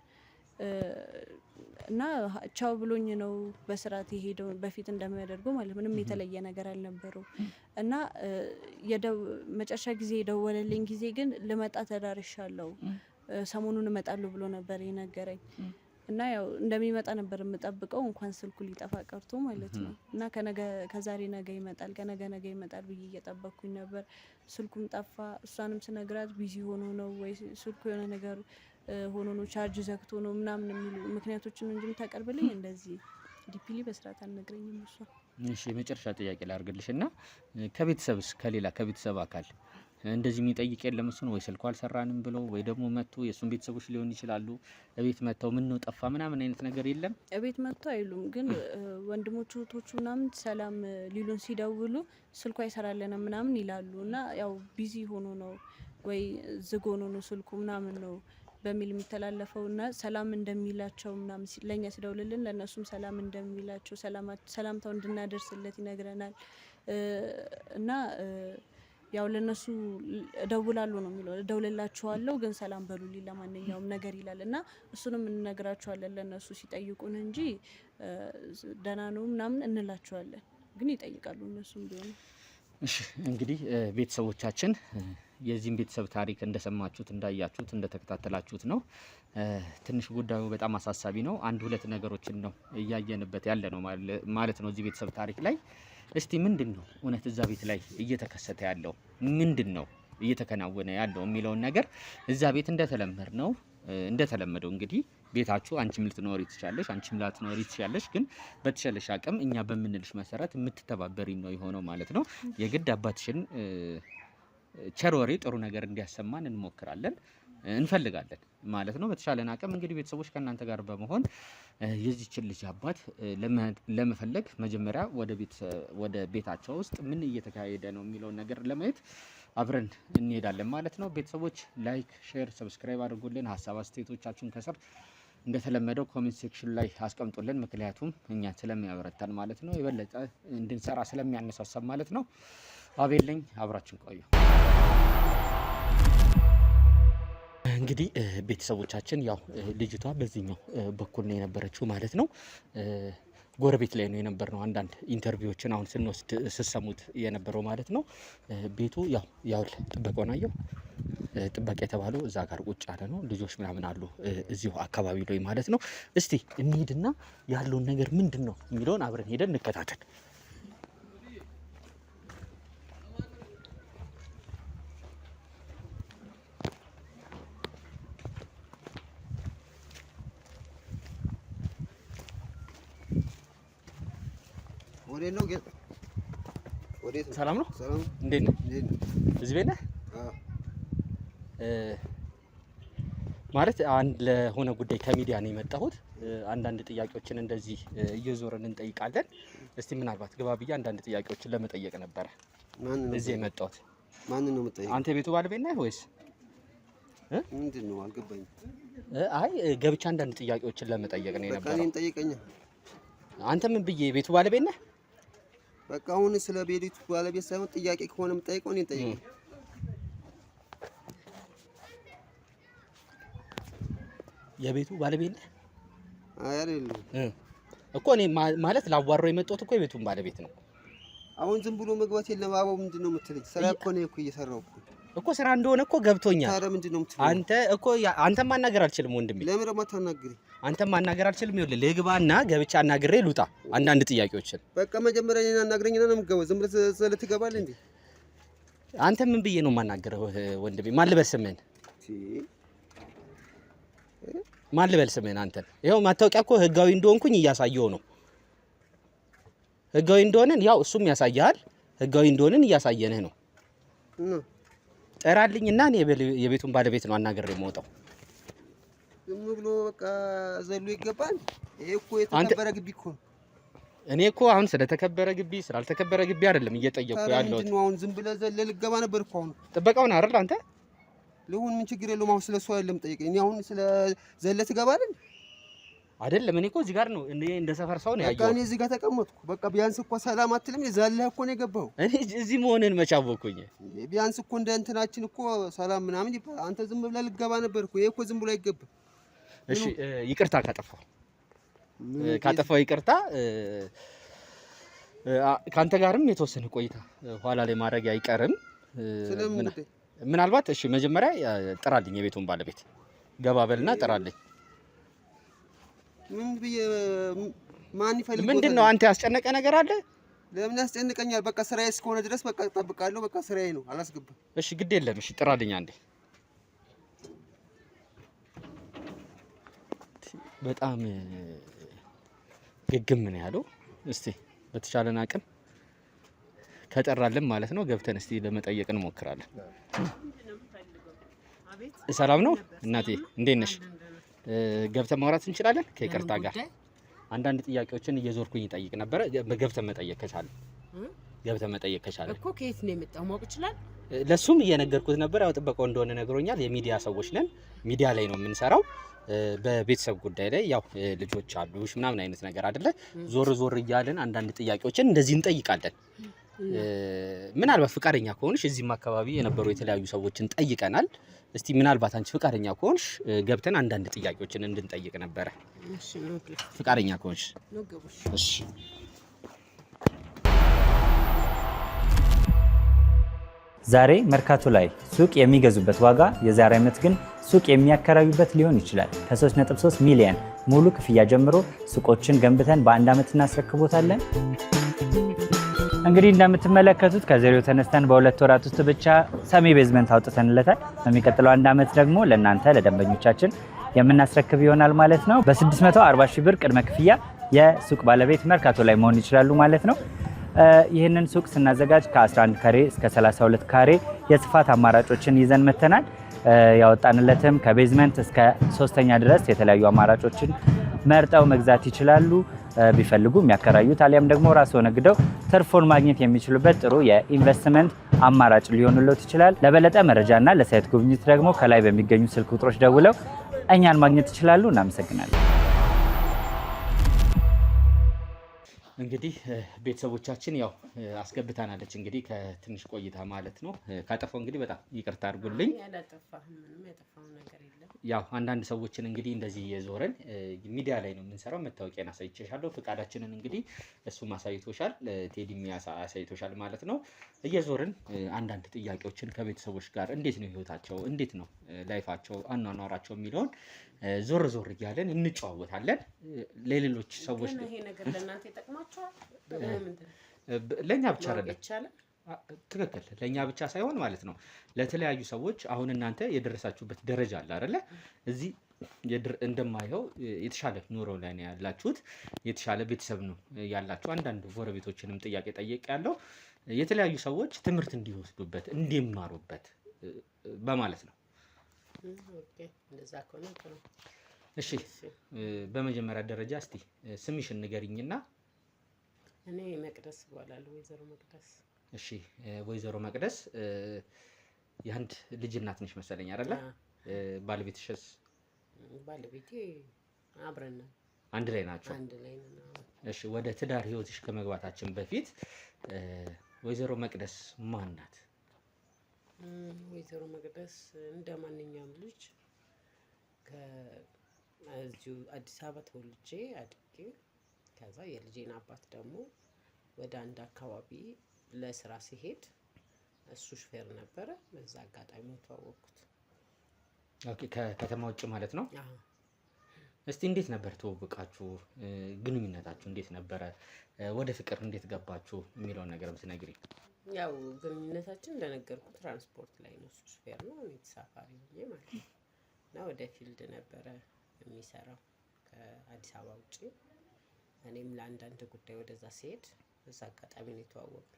እና ቻው ብሎኝ ነው በስርዓት የሄደው በፊት እንደሚያደርገው ማለት ምንም የተለየ ነገር አልነበረው። እና መጨረሻ ጊዜ የደወለልኝ ጊዜ ግን ልመጣ ተዳርሻለሁ ሰሞኑን እመጣለሁ ብሎ ነበር የነገረኝ። እና ያው እንደሚመጣ ነበር የምጠብቀው እንኳን ስልኩ ሊጠፋ ቀርቶ ማለት ነው። እና ከዛሬ ነገ ይመጣል ከነገ ነገ ይመጣል ብዬ እየጠበቅኩኝ ነበር። ስልኩም ጠፋ። እሷንም ስነግራት ቢዚ ሆኖ ነው ወይ ስልኩ የሆነ ነገር ሆኖ ነው ቻርጅ ዘግቶ ነው ምናምን የሚሉ ምክንያቶችን እንጂ የምታቀርብልኝ እንደዚህ ዲፒሊ በስርዓት አልነግረኝም እሷ። እሺ የመጨረሻ ጥያቄ ላድርግልሽ እና ከቤተሰብስ ከሌላ ከቤተሰብ አካል እንደዚህ የሚጠይቅ የለም እሱን ወይ ስልኩ አልሰራንም ብሎ ወይ ደግሞ መጥቶ የእሱን ቤተሰቦች ሊሆን ይችላሉ እቤት መጥተው ምን ነው ጠፋ ምናምን አይነት ነገር የለም? እቤት መጥቶ አይሉም፣ ግን ወንድሞቹ እህቶቹ ምናምን ሰላም ሊሉን ሲደውሉ ስልኩ አይሰራልንም ምናምን ይላሉ። እና ያው ቢዚ ሆኖ ነው ወይ ዝግ ሆኖ ነው ስልኩ ምናምን ነው በሚል የሚተላለፈው እና ሰላም እንደሚላቸው ምናምን ለኛ ሲደውልልን ለነሱም ሰላም እንደሚላቸው ሰላምታው እንድናደርስለት ይነግረናል። እና ያው ለነሱ እደውላለሁ ነው የሚለው እደውልላችኋለሁ ግን ሰላም በሉልኝ ለማንኛውም ነገር ይላል። እና እሱንም እንነግራቸዋለን ለነሱ ሲጠይቁን እንጂ ደህና ነው ምናምን እንላቸዋለን፣ ግን ይጠይቃሉ እነሱም ቢሆኑ። እሺ እንግዲህ ቤተሰቦቻችን የዚህን ቤተሰብ ታሪክ እንደሰማችሁት እንዳያችሁት እንደተከታተላችሁት ነው። ትንሽ ጉዳዩ በጣም አሳሳቢ ነው። አንድ ሁለት ነገሮችን ነው እያየንበት ያለ ነው ማለት ነው እዚህ ቤተሰብ ታሪክ ላይ። እስቲ ምንድነው እውነት እዛ ቤት ላይ እየተከሰተ ያለው ምንድነው እየተከናወነ ያለው የሚለውን ነገር እዛ ቤት እንደተለመደው እንግዲህ ቤታችሁ አንቺም ልትኖሪ ትችላለሽ አንቺም ላትኖሪ ትችላለሽ፣ ግን በተሸለሽ አቅም እኛ በምንልሽ መሰረት የምትተባበሪ ነው የሆነው ማለት ነው። የግድ አባትሽን ቸር ወሬ ጥሩ ነገር እንዲያሰማን እንሞክራለን እንፈልጋለን ማለት ነው። በተሻለን አቅም እንግዲህ ቤተሰቦች ከእናንተ ጋር በመሆን የዚህችን ልጅ አባት ለመፈለግ መጀመሪያ ወደ ቤታቸው ውስጥ ምን እየተካሄደ ነው የሚለውን ነገር ለማየት አብረን እንሄዳለን ማለት ነው። ቤተሰቦች ላይክ፣ ሼር፣ ሰብስክራይብ አድርጉልን። ሀሳብ አስተያየቶቻችሁን ከስር እንደተለመደው ኮሜንት ሴክሽን ላይ አስቀምጡልን። ምክንያቱም እኛ ስለሚያበረታን ማለት ነው፣ የበለጠ እንድንሰራ ስለሚያነሳሳብ ማለት ነው። አቤል ነኝ፣ አብራችን ቆዩ። እንግዲህ ቤተሰቦቻችን ያው ልጅቷ በዚህኛው በኩል ነው የነበረችው ማለት ነው። ጎረቤት ላይ ነው የነበርነው። አንዳንድ ኢንተርቪዎችን አሁን ስንወስድ ስሰሙት የነበረው ማለት ነው። ቤቱ ያው ጥበቃውን አየው ጥበቃ የተባለው እዛ ጋር ቁጭ ያለ ነው። ልጆች ምናምን አሉ እዚሁ አካባቢ ላይ ማለት ነው። እስቲ እንሂድና ያለውን ነገር ምንድን ነው የሚለውን አብረን ሄደን እንከታተል። ሰላም ነው? እንዴት ነህ? እዚህ ቤት ነህ? ማለት አንድ ለሆነ ጉዳይ ከሚዲያ ነው የመጣሁት። አንዳንድ ጥያቄዎችን እንደዚህ እየዞርን እንጠይቃለን። እስቲ ምናልባት ግባ ብዬ አንዳንድ ጥያቄዎችን ለመጠየቅ ነበረ እዚህ የመጣሁት። ማንን ነው የምጠይቀው? አንተ የቤቱ ባለቤት ነህ ወይስ ምንድን ነው? አልገባኝም። አይ ገብቻ አንዳንድ ጥያቄዎችን ለመጠየቅ ነው የነበረው። በቃ እኔን ጠይቀኝ። አንተ ምን ብዬ የቤቱ ባለቤት ነህ? በቃ አሁን ስለ ቤቱ ባለቤት ሳይሆን ጥያቄ ከሆነ የምጠይቀው እኔን ጠይቀኝ። የቤቱ ባለቤት ነህ? አይ አይደለም እኮ እኔ ማለት ላዋራው የመጣሁት እኮ የቤቱን ባለቤት ነው። አሁን ዝም ብሎ መግባት የለም። አባው ምንድን ነው የምትለኝ? ስራ እኮ ነው እየሰራሁ እኮ ስራ እንደሆነ እኮ ገብቶኛል። ታዲያ ምንድን ነው የምትለኝ? አንተ እኮ አንተ ማናገር አልችልም ወንድሜ። ለምን ደግሞ አታናግሪ? አንተ ማናገር አልችልም። ይኸውልህ ልግባና ገብቻ አናግሬ ልውጣ አንዳንድ ጥያቄዎችን። በቃ መጀመሪያ እኔን አናግረኝና ነው የምትገባው። ዝም ብለህ ትገባለህ እንዴ? አንተ ምን ብዬ ነው የማናገረው ወንድሜ? ማን ልበል ስምህን? ማን ልበል ስምህን? አንተን ይኸው ማታወቂያ እኮ ህጋዊ እንደሆንኩኝ እያሳየው ነው። ህጋዊ እንደሆነን ያው እሱም ያሳያል። ህጋዊ እንደሆነን እያሳየንህ ነው። ጠራልኝና እኔ የቤቱን ባለቤት ነው አናግሬ የምወጣው። ዝም ብሎ በቃ ዘሎ ይገባል። ይሄ እኮ የተከበረ ግቢ እኮ ነው። እኔ እኮ አሁን ስለተከበረ ግቢ ስላልተከበረ ግቢ አይደለም እየጠየቅኩ ያለው። ምንድን ነው አሁን ዝም ብለህ ዘለህ ልገባ ነበር እኮ። አሁን ጥበቃውን አይደል አንተ? ልሁን ምን ችግር የለውም። አሁን ስለሱ አይደለም ጠይቀኝ። እኔ አሁን ስለ ዘለህ ትገባለህ አይደለም? እኔ እኮ እዚህ ጋር ነው እንደ ሰፈር ሰው ነው ያየው። በቃ እኔ እዚህ ጋር ተቀመጥኩ። በቃ ቢያንስ እኮ ሰላም አትልም? ዘለህ እኮ ነው የገባው። እኔ እዚህ መሆንን መች አወኩኝ? ቢያንስ እኮ እንደ እንትናችን እኮ ሰላም ምናምን ይባላል። አንተ ዝም ብለህ ልገባ ነበር እኮ። ይሄ እኮ ዝም ብሎ አይገባም። እሺ ይቅርታ ካጠፋው ይቅርታ። ካንተ ጋርም የተወሰነ ቆይታ ኋላ ላይ ማድረግ አይቀርም። ምናልባት እሺ መጀመሪያ ጥራልኝ የቤቱን ባለቤት ገባ በልና ጥራልኝ። ምን ብዬ ማን ይፈልጋል? ምንድነው አንተ ያስጨነቀ ነገር አለ? ለምን ያስጨንቀኛል? በቃ ስራዬ እስከሆነ ድረስ በቃ እጠብቃለሁ። በቃ ስራዬ ነው፣ አላስገባም። እሺ ግድ የለም። እሺ ጥራልኝ አንዴ። በጣም ግግም ነው ያለው። እስቲ በተቻለን አቅም ከጠራልን ማለት ነው ገብተን እስቲ ለመጠየቅ እንሞክራለን። ሰላም ነው እናቴ፣ እንዴት ነሽ? ገብተን ማውራት እንችላለን? ከይቅርታ ጋር አንዳንድ ጥያቄዎችን እየዞርኩኝ እጠይቅ ነበረ። ገብተን መጠየቅ ከቻለ እኮ። ከየት ነው የመጣው ማወቅ ይችላል? ለሱም እየነገርኩት ነበር። ያው ጥበቃው እንደሆነ ነግሮኛል። የሚዲያ ሰዎች ነን፣ ሚዲያ ላይ ነው የምንሰራው። በቤተሰብ ጉዳይ ላይ ያው ልጆች አሉሽ ምናምን አይነት ነገር አይደለ? ዞር ዞር እያልን አንዳንድ ጥያቄዎችን እንደዚህ እንጠይቃለን። ምናልባት ፍቃደኛ ከሆንሽ እዚህም አካባቢ የነበሩ የተለያዩ ሰዎችን ጠይቀናል። እስቲ ምናልባት አንቺ ፍቃደኛ ከሆንሽ ገብተን አንዳንድ ጥያቄዎችን እንድንጠይቅ ነበረ። እሺ ነው። ፍቃደኛ ከሆንሽ እሺ። ዛሬ መርካቶ ላይ ሱቅ የሚገዙበት ዋጋ የዛሬ ዓመት ግን ሱቅ የሚያከራዩበት ሊሆን ይችላል። ከ3.3 ሚሊዮን ሙሉ ክፍያ ጀምሮ ሱቆችን ገንብተን በአንድ ዓመት እናስረክቦታለን። እንግዲህ እንደምትመለከቱት ከዜሮ ተነስተን በ2 ወራት ውስጥ ብቻ ሰሚ ቤዝመንት አውጥተንለታል። በሚቀጥለው አንድ ዓመት ደግሞ ለእናንተ ለደንበኞቻችን የምናስረክብ ይሆናል ማለት ነው። በ640 ሺህ ብር ቅድመ ክፍያ የሱቅ ባለቤት መርካቶ ላይ መሆን ይችላሉ ማለት ነው። ይህንን ሱቅ ስናዘጋጅ ከ11 ካሬ እስከ 32 ካሬ የስፋት አማራጮችን ይዘን መተናል። ያወጣንለትም ከቤዝመንት እስከ 3ኛ ድረስ የተለያዩ አማራጮችን መርጠው መግዛት ይችላሉ። ቢፈልጉ የሚያከራዩት አሊያም ደግሞ ራስዎ ነግደው ትርፉን ማግኘት የሚችሉበት ጥሩ የኢንቨስትመንት አማራጭ ሊሆንልዎት ይችላል። ለበለጠ መረጃና ለሳይት ጉብኝት ደግሞ ከላይ በሚገኙ ስልክ ቁጥሮች ደውለው እኛን ማግኘት ይችላሉ። እናመሰግናለን። እንግዲህ ቤተሰቦቻችን ያው አስገብታናለች። እንግዲህ ከትንሽ ቆይታ ማለት ነው። ካጠፋው እንግዲህ በጣም ይቅርታ አድርጉልኝ። ያው አንዳንድ ሰዎችን እንግዲህ እንደዚህ እየዞረን ሚዲያ ላይ ነው የምንሰራው። መታወቂያን አሳይቼሻለሁ። ፍቃዳችንን እንግዲህ እሱም አሳይቶሻል፣ ቴዲም አሳይቶሻል ማለት ነው። እየዞርን አንዳንድ ጥያቄዎችን ከቤተሰቦች ጋር እንዴት ነው ህይወታቸው፣ እንዴት ነው ላይፋቸው፣ አኗኗራቸው የሚለውን ዞር ዞር እያለን እንጨዋወታለን። ለሌሎች ሰዎች ይሄ ነገር ለእናንተ ይጠቅማቸዋል። ለእኛ ብቻ አይደለም። ትክክል፣ ለእኛ ብቻ ሳይሆን ማለት ነው ለተለያዩ ሰዎች። አሁን እናንተ የደረሳችሁበት ደረጃ አለ አይደለ? እዚህ እንደማይኸው የተሻለ ኑሮ ላይ ነው ያላችሁት። የተሻለ ቤተሰብ ነው ያላችሁ። አንዳንድ ጎረቤቶችንም ጥያቄ ጠየቅ ያለው የተለያዩ ሰዎች ትምህርት እንዲወስዱበት እንዲማሩበት በማለት ነው። እሺ በመጀመሪያ ደረጃ እስቲ ስምሽን ንገሪኝና። እኔ መቅደስ እባላለሁ፣ ወይዘሮ መቅደስ። እሺ ወይዘሮ መቅደስ የአንድ ልጅ እናት ነሽ መሰለኝ አይደለ? ባለቤትሽስ? ባለቤቴ አብረን ነን። አንድ ላይ ናቸው? አንድ ላይ ነን። እሺ ወደ ትዳር ህይወትሽ ከመግባታችን በፊት ወይዘሮ መቅደስ ማን ናት? ወይዘሮ መቅደስ እንደ ማንኛውም ልጅ ከዚሁ አዲስ አበባ ተወልጄ አድጌ ከዛ የልጄን አባት ደግሞ ወደ አንድ አካባቢ ለስራ ሲሄድ እሱ ሹፌር ነበረ። በዛ አጋጣሚ ተዋወቅኩት። ኦኬ ከከተማ ውጭ ማለት ነው? አዎ። እስቲ እንዴት ነበር ተዋወቃችሁ? ግንኙነታችሁ እንዴት ነበረ? ወደ ፍቅር እንዴት ገባችሁ የሚለውን ነገር ብትነግሪኝ። ያው ግንኙነታችን እንደነገርኩ ትራንስፖርት ላይ ነው። እሱ ሹፌር ነው፣ እኔ ተሳፋሪ ሆኜ ማለት ነው። እና ወደ ፊልድ ነበረ የሚሰራው ከአዲስ አበባ ውጭ። እኔም ለአንዳንድ ጉዳይ ወደዛ ሲሄድ በዛ አጋጣሚ ነው የተዋወቅነው።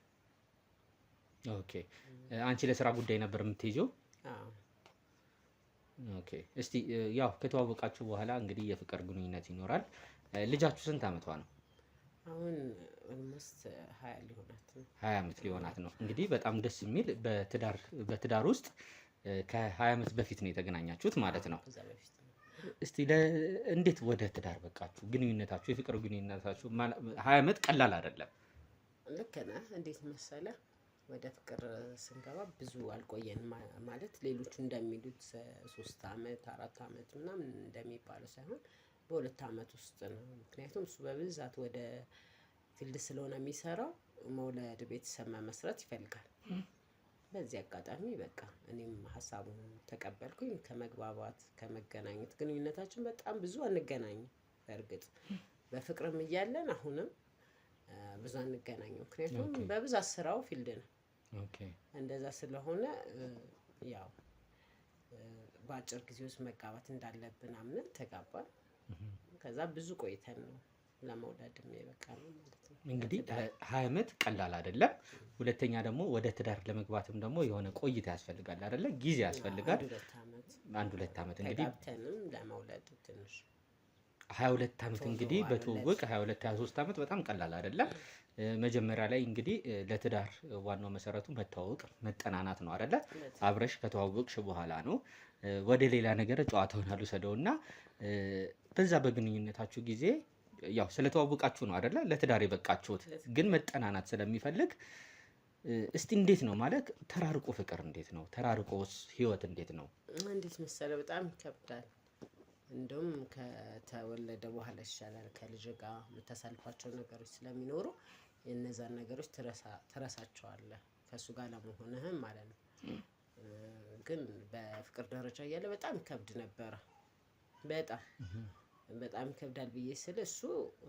ኦኬ አንቺ ለስራ ጉዳይ ነበር የምትሄጂው? አዎ። ኦኬ እስቲ ያው ከተዋወቃችሁ በኋላ እንግዲህ የፍቅር ግንኙነት ይኖራል። ልጃችሁ ስንት አመቷ ነው? አሁን ኦልሞስት 20 ሊሆናት ነው። 20 አመት ሊሆናት ነው። እንግዲህ በጣም ደስ የሚል በትዳር ውስጥ ከ20 አመት በፊት ነው የተገናኛችሁት ማለት ነው። እስቲ እንዴት ወደ ትዳር በቃችሁ? ግንኙነታችሁ የፍቅር ግንኙነታችሁ 20 አመት ቀላል አይደለም። ልክ ነህ። እንዴት መሰለህ ወደ ፍቅር ስንገባ ብዙ አልቆየን ማለት ሌሎቹ እንደሚሉት 3 አመት 4 አመት ምናምን እንደሚባለው ሳይሆን በ2 አመት ውስጥ ነው። ምክንያቱም እሱ በብዛት ወደ ፊልድ ስለሆነ የሚሰራው መውለድ ቤተሰብ መመስረት ይፈልጋል። በዚህ አጋጣሚ በቃ እኔም ሀሳቡን ተቀበልኩኝ። ከመግባባት ከመገናኘት ግንኙነታችን በጣም ብዙ አንገናኝም። በእርግጥ በፍቅርም እያለን አሁንም ብዙ አንገናኝም። ምክንያቱም በብዛት ስራው ፊልድ ነው። እንደዛ ስለሆነ ያው በአጭር ጊዜ ውስጥ መጋባት እንዳለብን አምነን ተጋባን። ከዛ ብዙ ቆይተን ነው ለመውለድም የበቃ ነው ማለት ነው። እንግዲህ 20 ዓመት ቀላል አይደለም። ሁለተኛ ደግሞ ወደ ትዳር ለመግባትም ደግሞ የሆነ ቆይታ ያስፈልጋል አይደለ? ጊዜ ያስፈልጋል። አንድ ሁለት ዓመት እንግዲህ ተጋብተንም ለመውለድ ትንሽ 22 ዓመት እንግዲህ በትውውቅ 22 23 ዓመት በጣም ቀላል አይደለም። መጀመሪያ ላይ እንግዲህ ለትዳር ዋናው መሰረቱ መተዋወቅ መጠናናት ነው አይደለ? አብረሽ ከተዋወቅሽ በኋላ ነው ወደ ሌላ ነገር ጨዋታውን አልወሰደውና በዛ በግንኙነታችሁ ጊዜ ያው ስለተዋወቃችሁ ነው አይደለ ለትዳር የበቃችሁት። ግን መጠናናት ስለሚፈልግ እስቲ እንዴት ነው ማለት ተራርቆ ፍቅር እንዴት ነው? ተራርቆስ ህይወት እንዴት ነው? እንዴት መሰለ በጣም ይከብዳል። እንደውም ከተወለደ በኋላ ይሻላል። ከልጅ ጋር የምታሳልፋቸው ነገሮች ስለሚኖሩ የነዛን ነገሮች ትረሳቸዋለህ ከሱ ጋር ለመሆንህም ማለት ነው። ግን በፍቅር ደረጃ እያለ በጣም ይከብድ ነበረ። በጣም ይከብዳል ብዬ ስለ እሱ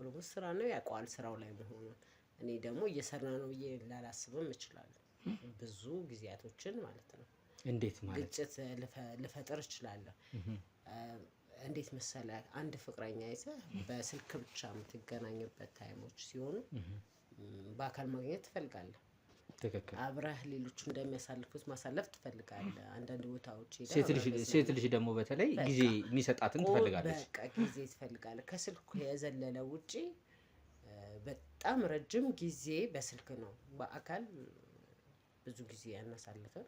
ሩስ ስራ ነው ያውቀዋል ስራው ላይ መሆኑን። እኔ ደግሞ እየሰራ ነው ብዬ ላላስብም እችላለሁ። ብዙ ጊዜያቶችን ማለት ነው። እንዴት ማለት ግጭት ልፈጥር እችላለሁ። እንዴት መሰለ አንድ ፍቅረኛ ይዘህ በስልክ ብቻ የምትገናኝበት ታይሞች ሲሆኑ በአካል ማግኘት ትፈልጋለህ። ትክክል። አብረህ ሌሎቹ እንደሚያሳልፉት ማሳለፍ ትፈልጋለህ። አንዳንድ ቦታዎች ሴት ልጅ ደግሞ በተለይ ጊዜ የሚሰጣትን ትፈልጋለች። በቃ ጊዜ ትፈልጋለህ። ከስልኩ የዘለለ ውጪ በጣም ረጅም ጊዜ በስልክ ነው። በአካል ብዙ ጊዜ ያናሳልፈን።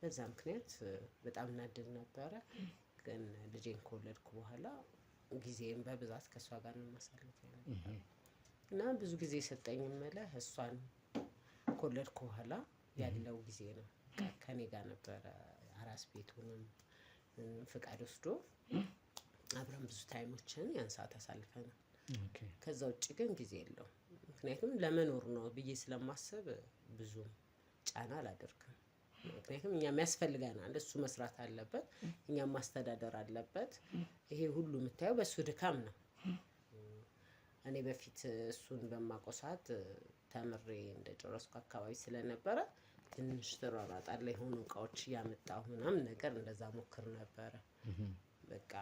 በዛ ምክንያት በጣም እናድድ ነበረ። ግን ልጄን ከወለድኩ በኋላ ጊዜም በብዛት ከሷ ጋር ነው ማሳለፈው እና ብዙ ጊዜ ሰጠኝ ማለት እሷን ከወለድኩ በኋላ ያለው ጊዜ ነው። ከኔ ጋር ነበረ አራስ ቤቱንም ፍቃድ ወስዶ አብረን ብዙ ታይሞችን ያን ሰዓት አሳልፈናል። ከዛ ውጪ ግን ጊዜ የለውም። ምክንያቱም ለመኖር ነው ብዬ ስለማስብ ብዙም ጫና አላደርግም። ምክንያቱም እኛም ያስፈልገናል። እሱ መስራት አለበት፣ እኛም ማስተዳደር አለበት። ይሄ ሁሉ የምታየው በሱ ድካም ነው። እኔ በፊት እሱን በማውቀው ሰዓት ተምሬ እንደጨረስኩ አካባቢ ስለነበረ ትንሽ ተሯሯጣለሁ። የሆኑ እቃዎች እያመጣሁ ምናምን ነገር እንደዛ ሞክር ነበረ። በቃ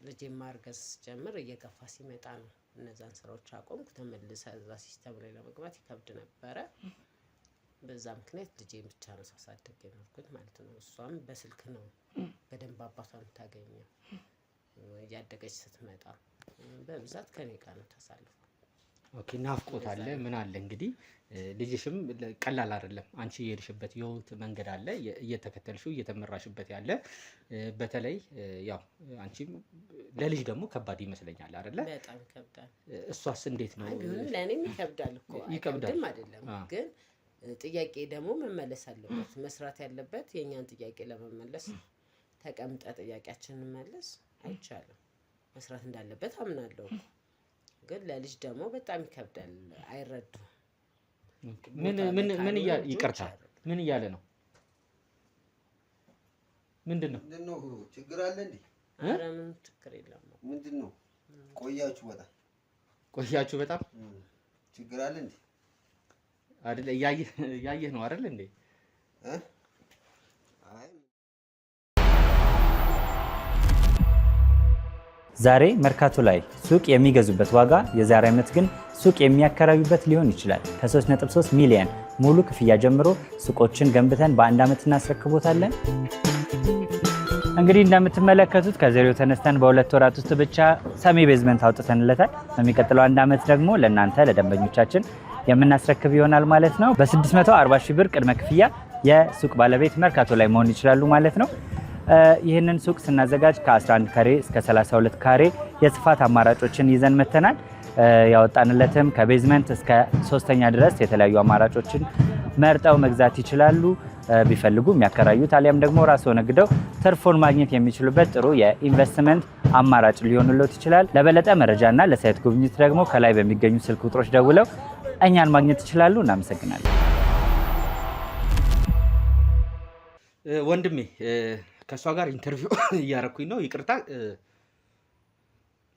ልጄ ማርገዝ ጀምር እየገፋ ሲመጣ ነው እነዛን ስራዎች አቆምኩ። ተመልሰ እዛ ሲስተም ላይ ለመግባት ይከብድ ነበረ። በዛ ምክንያት ልጄን ብቻ ነው ሳሳድግ የኖርኩት ማለት ነው። እሷም በስልክ ነው በደንብ አባቷን ታገኘው። እያደገች ስትመጣ በብዛት ከኔ ጋር ነው ተሳልፈው። ኦኬ ናፍቆት አለ ምን አለ እንግዲህ ልጅሽም ቀላል አይደለም። አንቺ የሄድሽበት የህይወት መንገድ አለ እየተከተልሽው እየተመራሽበት ያለ በተለይ ያው አንቺም ለልጅ ደግሞ ከባድ ይመስለኛል አይደለ? በጣም ይከብዳል። እሷስ እንዴት ነው? ለኔም ይከብዳል እኮ አይከብድም አይደለም ግን ጥያቄ ደግሞ መመለስ አለበት። መስራት ያለበት የኛን ጥያቄ ለመመለስ ተቀምጠ ጥያቄያችንን መመለስ አይቻልም። መስራት እንዳለበት አምናለሁ። ግን ለልጅ ደግሞ በጣም ይከብዳል። አይረዱም። ምን ይቅርታ ምን እያለ ነው? ምንድነው ችግር አለ እንዴ? ኧረ ምን ችግር የለም። ምንድነው ቆያችሁ በጣም ችግር አለ እንዴ? አይደል ያየህ ነው አይደል እንዴ? ዛሬ መርካቶ ላይ ሱቅ የሚገዙበት ዋጋ የዛሬ ዓመት ግን ሱቅ የሚያከራዩበት ሊሆን ይችላል። ከ3.3 ሚሊዮን ሙሉ ክፍያ ጀምሮ ሱቆችን ገንብተን በአንድ ዓመት እናስረክቦታለን። እንግዲህ እንደምትመለከቱት ከዜሮ ተነስተን በሁለት ወራት ውስጥ ብቻ ሰሚ ቤዝመንት አውጥተንለታል። በሚቀጥለው አንድ ዓመት ደግሞ ለእናንተ ለደንበኞቻችን የምናስረክብ ይሆናል ማለት ነው። በ640 ሺህ ብር ቅድመ ክፍያ የሱቅ ባለቤት መርካቶ ላይ መሆን ይችላሉ ማለት ነው። ይህንን ሱቅ ስናዘጋጅ ከ11 ካሬ እስከ 32 ካሬ የስፋት አማራጮችን ይዘን መተናል። ያወጣንለትም ከቤዝመንት እስከ 3ኛ ድረስ የተለያዩ አማራጮችን መርጠው መግዛት ይችላሉ። ቢፈልጉ የሚያከራዩት አሊያም ደግሞ ራስዎ ነግደው ትርፎን ማግኘት የሚችሉበት ጥሩ የኢንቨስትመንት አማራጭ ሊሆንልዎት ይችላል። ለበለጠ መረጃና ለሳይት ጉብኝት ደግሞ ከላይ በሚገኙ ስልክ ቁጥሮች ደውለው እኛን ማግኘት ይችላሉ። እናመሰግናለን። ወንድሜ ከሷ ጋር ኢንተርቪው እያረኩኝ ነው። ይቅርታ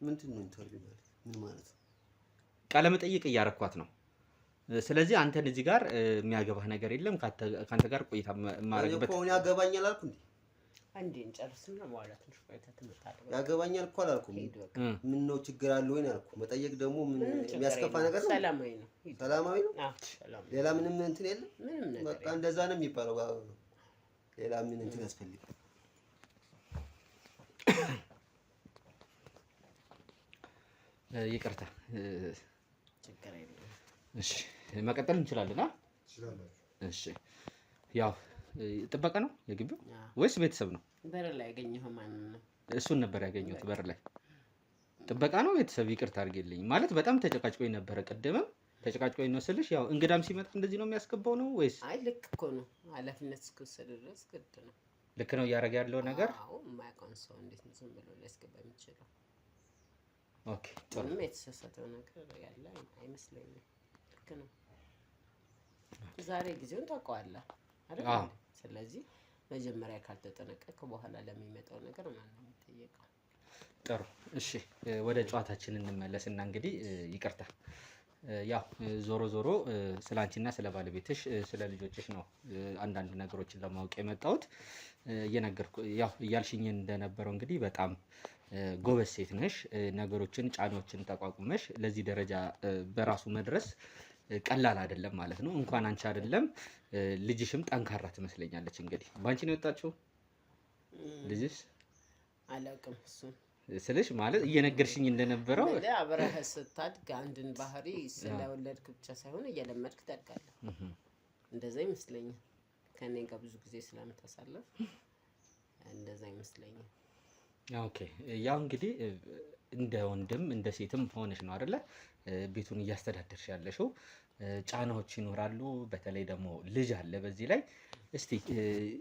ምንድን ነው ኢንተርቪው ማለት ምን ማለት ነው? ቃለ መጠይቅ እያረኳት ነው። ስለዚህ አንተን እዚህ ጋር የሚያገባህ ነገር የለም። ካንተ ጋር ቆይታ ማረግበት እኮ ያገባኛል አልኩ እንዴ? አንዴ እንጨርስና በኋላ ትንሽ ቆይታ ትመጣለህ። ያገባኛል እኮ አላልኩም። ምን ነው ችግር አለ ወይ አልኩ። መጠየቅ ደግሞ ምን የሚያስከፋ ነገር ነው? ሰላማዊ ነው። ሰላማዊ ነው። ሰላማዊ ሌላ ምንም እንትን የለም። ምንም ነገር በቃ እንደዛ ነው የሚባለው። ሌላ ምን እንትን ያስፈልጋል? ይቅርታ ችግር የለም። እሺ መቀጠል እንችላለን። እሺ ያው ጥበቃ ነው የግቢው ወይስ ቤተሰብ ነው? በር ላይ ያገኘኸው ማንን ነው? እሱን ነበር ያገኘሁት በር ላይ። ጥበቃ ነው ቤተሰብ? ይቅርታ አድርጌልኝ ማለት በጣም ተጨቃጭቆኝ ነበረ። ቅድምም ተጨቃጭቆኝ ነው ስልሽ ያው እንግዳም ሲመጣ እንደዚህ ነው የሚያስገባው ነው ወይስ? አይ ልክ እኮ ነው። ኃላፊነት እስከወሰደ ድረስ ግድ ነው። ልክ ነው እያደረገ ያለው ነገር። አዎ የማያውቀውን ሰው እንዴት ነው ዝም ብሎ ሊያስገባ የሚችለው? ኦኬ ጥሩ። ምንም የተሳሳተው ነገር ያለ አይመስለኝም። ልክ ነው። ዛሬ ጊዜውን ታውቀዋለህ አይደል? ስለዚህ መጀመሪያ ካልተጠነቀቀ በኋላ ለሚመጣው ነገር ማን ነው የሚጠየቀው? ጥሩ እሺ፣ ወደ ጨዋታችን እንመለስና እንግዲህ ይቅርታ ያው ዞሮ ዞሮ ስላንቺና ስለ ባለቤትሽ ስለ ልጆችሽ ነው አንዳንድ ነገሮችን ለማወቅ የመጣሁት። ያው እያልሽኝ እንደነበረው እንግዲህ በጣም ጎበዝ ሴት ነሽ። ነገሮችን ጫናዎችን ተቋቁመሽ ለዚህ ደረጃ በራሱ መድረስ ቀላል አይደለም ማለት ነው። እንኳን አንቺ አይደለም ልጅሽም ጠንካራ ትመስለኛለች። እንግዲህ ባንቺ ነው የወጣችው ልጅሽ? አላውቅም እሱን ስልሽ ማለት እየነገርሽኝ እንደነበረው አብረህ ስታድግ አንድን ባህሪ ስለወለድክ ብቻ ሳይሆን እየለመድክ ታድጋለህ። እንደዛ ይመስለኛል። ከኔ ጋር ብዙ ጊዜ ስለምታሳለፍ እንደዛ ይመስለኛል። ኦኬ ያው እንግዲህ እንደ ወንድም እንደ ሴትም ሆነሽ ነው አይደለ ቤቱን እያስተዳደርሽ ያለሽው። ጫናዎች ይኖራሉ። በተለይ ደግሞ ልጅ አለ በዚህ ላይ። እስቲ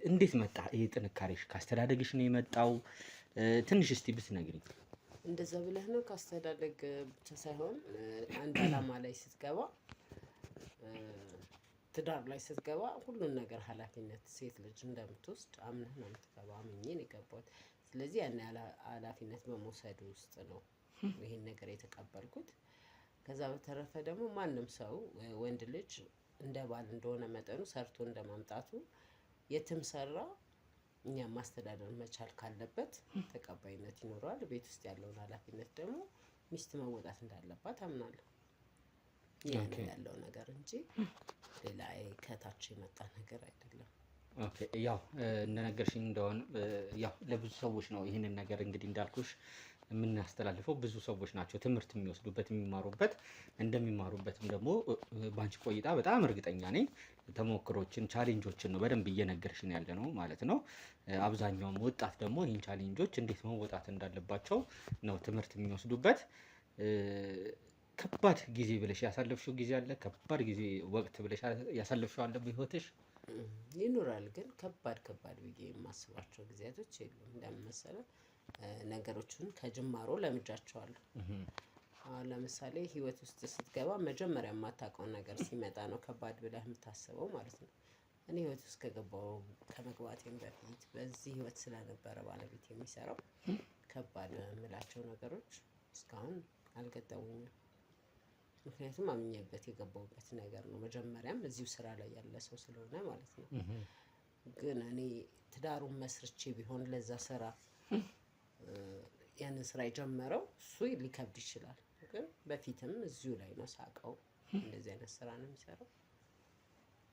እንዴት መጣ ይሄ ጥንካሬሽ? ካስተዳደግሽ ነው የመጣው? ትንሽ እስቲ ብትነግሪኝ። እንደዛ ብለህ ነው ካስተዳደግ ብቻ ሳይሆን አንድ አላማ ላይ ስትገባ ትዳር ላይ ስትገባ ሁሉን ነገር ኃላፊነት ሴት ልጅ እንደምትወስድ አምነህ ነው የምትገባው። አምኜ ነው የገባሁት። ስለዚህ ያን ኃላፊነት በመውሰድ ውስጥ ነው ይሄን ነገር የተቀበልኩት። ከዛ በተረፈ ደግሞ ማንም ሰው ወንድ ልጅ እንደ ባል እንደሆነ መጠኑ ሰርቶ እንደማምጣቱ የትም ሰራ እኛም ማስተዳደር መቻል ካለበት ተቀባይነት ይኖረዋል። ቤት ውስጥ ያለውን ኃላፊነት ደግሞ ሚስት መወጣት እንዳለባት አምናለሁ። ያን ያለው ነገር እንጂ ሌላ ከታች የመጣ ነገር አይደለም። ኦኬ ያው እንደነገርሽኝ እንደሆነ ያው ለብዙ ሰዎች ነው ይህንን ነገር እንግዲህ እንዳልኩሽ የምናስተላልፈው። ብዙ ሰዎች ናቸው ትምህርት የሚወስዱበት የሚማሩበት። እንደሚማሩበትም ደግሞ ባንቺ ቆይታ በጣም እርግጠኛ ነኝ ተሞክሮችን ቻሌንጆችን ነው በደንብ እየነገርሽን ያለ ነው ማለት ነው። አብዛኛውም ወጣት ደግሞ ይህን ቻሌንጆች እንዴት መወጣት እንዳለባቸው ነው ትምህርት የሚወስዱበት። ከባድ ጊዜ ብለሽ ያሳለፍሽው ጊዜ አለ? ከባድ ጊዜ ወቅት ብለሽ ያሳለፍሽው አለ በህይወትሽ? ይኖራል፣ ግን ከባድ ብዬ የማስባቸው ጊዜያቶች የሉም። እንደምን መሰለህ ነገሮችን ከጅማሮ ለምጃቸዋለሁ። ለምሳሌ ህይወት ውስጥ ስትገባ መጀመሪያ የማታውቀው ነገር ሲመጣ ነው ከባድ ብለህ የምታስበው ማለት ነው። እኔ ህይወት ውስጥ ከመግባቴም በፊት በዚህ ህይወት ስለነበረ ባለቤት የሚሰራው ከባድ የምላቸው ነገሮች እስካሁን አልገጠሙኝም። ምክንያቱም አምኜበት የገባሁበት ነገር ነው። መጀመሪያም እዚሁ ስራ ላይ ያለ ሰው ስለሆነ ማለት ነው። ግን እኔ ትዳሩን መስርቼ ቢሆን ለዛ ስራ ያንን ስራ የጀመረው እሱ ሊከብድ ይችላል። ግን በፊትም እዚሁ ላይ ነው ሳቀው እንደዚህ አይነት ስራ ነው የሚሰራው።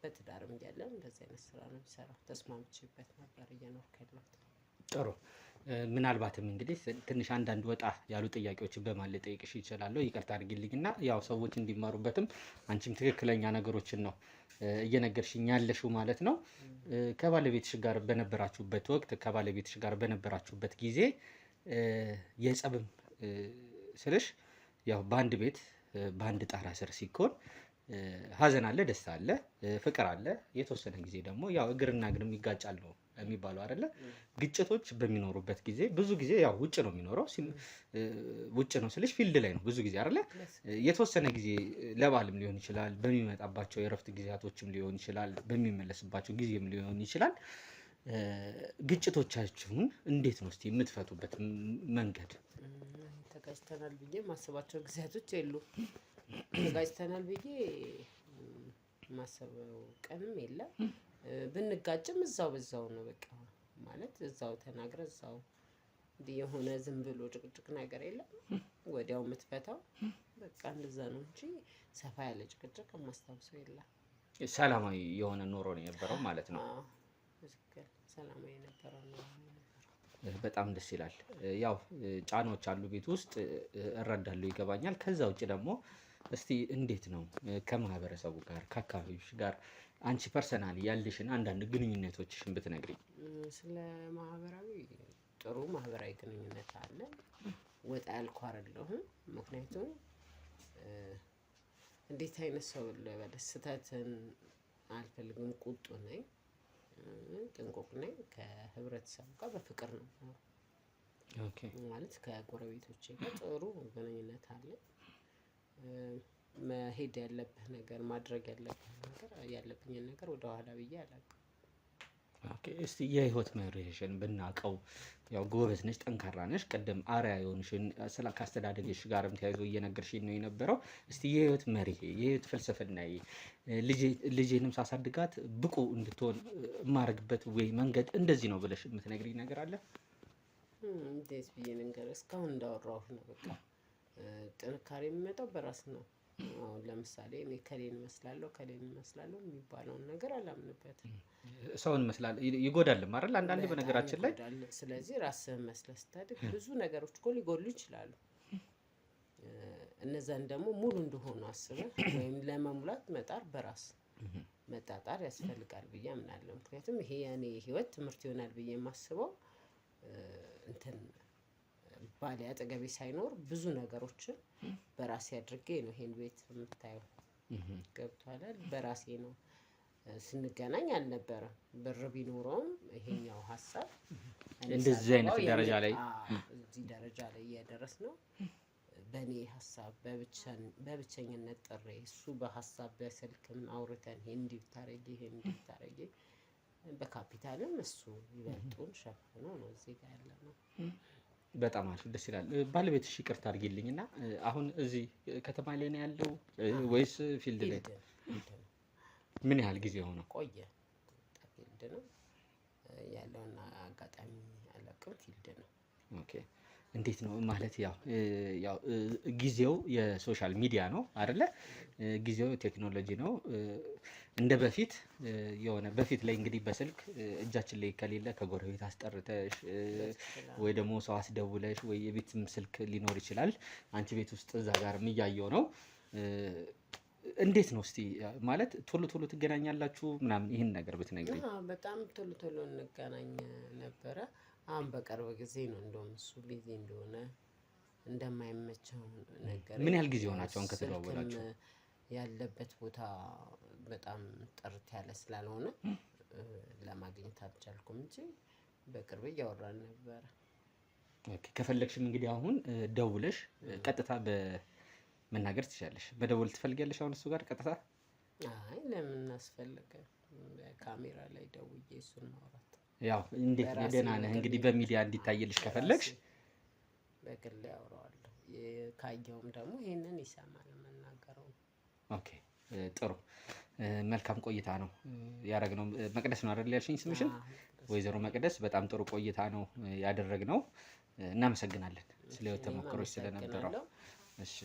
በትዳርም እያለ እንደዚህ አይነት ስራ ነው የሚሰራው። ተስማምቼበት ነበር እየኖርኩ ያለሁት። ጥሩ። ምናልባትም እንግዲህ ትንሽ አንዳንድ ወጣ ያሉ ጥያቄዎችን በማን ልጠይቅሽ ይችላለሁ? ይቅርታ አድርጊልኝና ያው ሰዎች እንዲማሩበትም አንቺም ትክክለኛ ነገሮችን ነው እየነገርሽኝ ያለሽው ማለት ነው። ከባለቤትሽ ጋር በነበራችሁበት ወቅት ከባለቤትሽ ጋር በነበራችሁበት ጊዜ የጸብም ስልሽ ያው በአንድ ቤት በአንድ ጣራ ስር ሲኮን ሀዘን አለ፣ ደስታ አለ፣ ፍቅር አለ። የተወሰነ ጊዜ ደግሞ ያው እግርና እግርም ይጋጫል ነው የሚባለው አይደለ? ግጭቶች በሚኖሩበት ጊዜ ብዙ ጊዜ ያው ውጭ ነው የሚኖረው። ውጭ ነው ስልሽ ፊልድ ላይ ነው ብዙ ጊዜ አይደለ? የተወሰነ ጊዜ ለበዓልም ሊሆን ይችላል፣ በሚመጣባቸው የእረፍት ጊዜያቶችም ሊሆን ይችላል፣ በሚመለስባቸው ጊዜም ሊሆን ይችላል። ግጭቶቻችሁን እንዴት ነው እስቲ የምትፈቱበት መንገድ? ተጋጭተናል ብዬ ማሰባቸው ጊዜያቶች የሉ። ተጋጭተናል ብዬ ማሰበው ቀንም የለም። ብንጋጭም እዛው በዛው ነው በቃ ማለት እዛው ተናግረ እዛው እንዲህ የሆነ ዝም ብሎ ጭቅጭቅ ነገር የለም። ወዲያው የምትፈታው በቃ እንደዛ ነው እንጂ ሰፋ ያለ ጭቅጭቅ ማስታወሰው የለም። ሰላማዊ የሆነ ኑሮ ነው የነበረው ማለት ነው። ትክክል፣ ሰላማዊ የነበረው ኑሮ ነው። በጣም ደስ ይላል። ያው ጫናዎች አሉ ቤት ውስጥ እረዳለሁ፣ ይገባኛል። ከዛ ውጭ ደግሞ እስቲ እንዴት ነው ከማህበረሰቡ ጋር ከአካባቢዎች ጋር አንቺ ፐርሰናሊ ያለሽን አንዳንድ ግንኙነቶችሽን ብትነግሪኝ። ስለ ማህበራዊ ጥሩ ማህበራዊ ግንኙነት አለ። ወጣ ያልኩ አይደለሁም። ምክንያቱም እንዴት አይነት ሰው ልበል፣ ስህተትን አልፈልግም። ቁጡ ነኝ፣ ጥንቁቅ ነኝ። ከህብረተሰቡ ጋር በፍቅር ነው ማለት ከጎረቤቶቼ ጋር ጥሩ ግንኙነት አለ። መሄድ ያለብህ ነገር ማድረግ ያለብኝን ነገር ወደ ኋላ ብዬ አላውቅም። ኦኬ፣ እስቲ የህይወት መሪሽን ብናውቀው። ያው ጎበዝ ነሽ፣ ጠንካራ ነሽ። ቅድም አርአያ የሆንሽን ስለ ካስተዳደግሽ ጋርም ተያይዞ እየነገርሽኝ ነው የነበረው። እስቲ የህይወት መሪ የህይወት ፍልስፍና ልጄንም ሳሳድጋት ብቁ እንድትሆን የማደርግበት ወይ መንገድ እንደዚህ ነው ብለሽ የምትነግሪኝ ነገር አለ? እንዴት ብዬ ልንገር? እስካሁን እንዳወራሁት ነው። በቃ ጥንካሬ የሚመጣው በራስ ነው። አሁን ለምሳሌ እኔ ከሌን እመስላለሁ የሚባለውን ነገር አላምንበትም። ሰውን መስላል ይጎዳልም አይደል? አንዳንዴ በነገራችን ላይ ስለዚህ ራስህን መስለህ ስታድግ ብዙ ነገሮች እኮ ሊጎሉ ይችላሉ። እነዛን ደግሞ ሙሉ እንደሆኑ አስበህ ወይም ለመሙላት በራስ መጣጣር ያስፈልጋል ብዬ አምናለሁ። ምክንያቱም ይሄ የኔ ህይወት ትምህርት ይሆናል ብዬ የማስበው እንትን ባሌ አጠገቤ ሳይኖር ብዙ ነገሮችን በራሴ አድርጌ ነው ይሄን ቤት የምታየው። ገብቷል? በራሴ ነው። ስንገናኝ አልነበረም። ብር ቢኖረውም ይሄኛው ሀሳብ እንደዚህ አይነት ደረጃ ላይ እዚህ ደረጃ ላይ እያደረስ ነው በእኔ ሀሳብ በብቸኝነት ጥሬ እሱ በሀሳብ በስልክም አውርተን ይሄን እንዲህ ብታረጊ በካፒታልም እሱ ይበልጡን ሸፍኖ ነው እዚህ ጋር ያለ ነው። በጣም አሪፍ፣ ደስ ይላል። ባለቤትሽ ይቅርታ አድርጊልኝና አሁን እዚህ ከተማ ላይ ነው ያለው ወይስ ፊልድ ላይ? ምን ያህል ጊዜ ሆነ? ቆየ። ፊልድ ነው ያለውና አጋጣሚ አላውቅም። ፊልድ ነው። ኦኬ። እንዴት ነው ማለት ያው ጊዜው የሶሻል ሚዲያ ነው አይደለ? ጊዜው ቴክኖሎጂ ነው። እንደ በፊት በፊት ላይ እንግዲህ በስልክ እጃችን ላይ ከሌለ ከጎረቤት አስጠርተሽ ወይ ደግሞ ሰው አስደውለሽ ወይ የቤትም ስልክ ሊኖር ይችላል። አንቺ ቤት ውስጥ እዛ ጋር እያየው ነው። እንዴት ነው እስቲ ማለት ቶሎ ትገናኛላችሁ ምናምን? ይህን ነገር ብትነግሪኝ። በጣም ቶሎ እንገናኝ ነበረ። አሁን በቅርብ ጊዜ ነው እንደውም እሱ ቢዚ እንደሆነ እንደማይመቸው ነገር። ምን ያህል ጊዜ ሆናቸውን ከተደዋወላችሁ? ያለበት ቦታ በጣም ጥርት ያለ ስላልሆነ ለማግኘት አልቻልኩም እንጂ በቅርብ እያወራን ነበረ። ኦኬ። ከፈለግሽም እንግዲህ አሁን ደውለሽ ቀጥታ በመናገር ትችላለሽ። በደውል ትፈልጊያለሽ አሁን እሱ ጋር ቀጥታ? አይ ለምን አስፈለገ? ካሜራ ላይ ደውዬ እሱን ማውራት ያው እንዴት ደህና ነህ እንግዲህ በሚዲያ እንዲታይልሽ ከፈለግሽ በግል ያወራዋለሁ። ካየውም ደግሞ ይሄንን ይሰማል የምናገረው። ኦኬ፣ ጥሩ መልካም ቆይታ ነው ያደረግነው። መቅደስ ነው አይደል ያልሽኝ ስምሽን? ወይዘሮ መቅደስ፣ በጣም ጥሩ ቆይታ ነው ያደረግነው። እናመሰግናለን ስለ ህይወት ተሞክሮች ስለነበረው። እሺ፣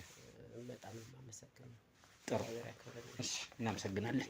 በጣም እናመሰግናለን። ጥሩ፣ እሺ፣ እናመሰግናለን።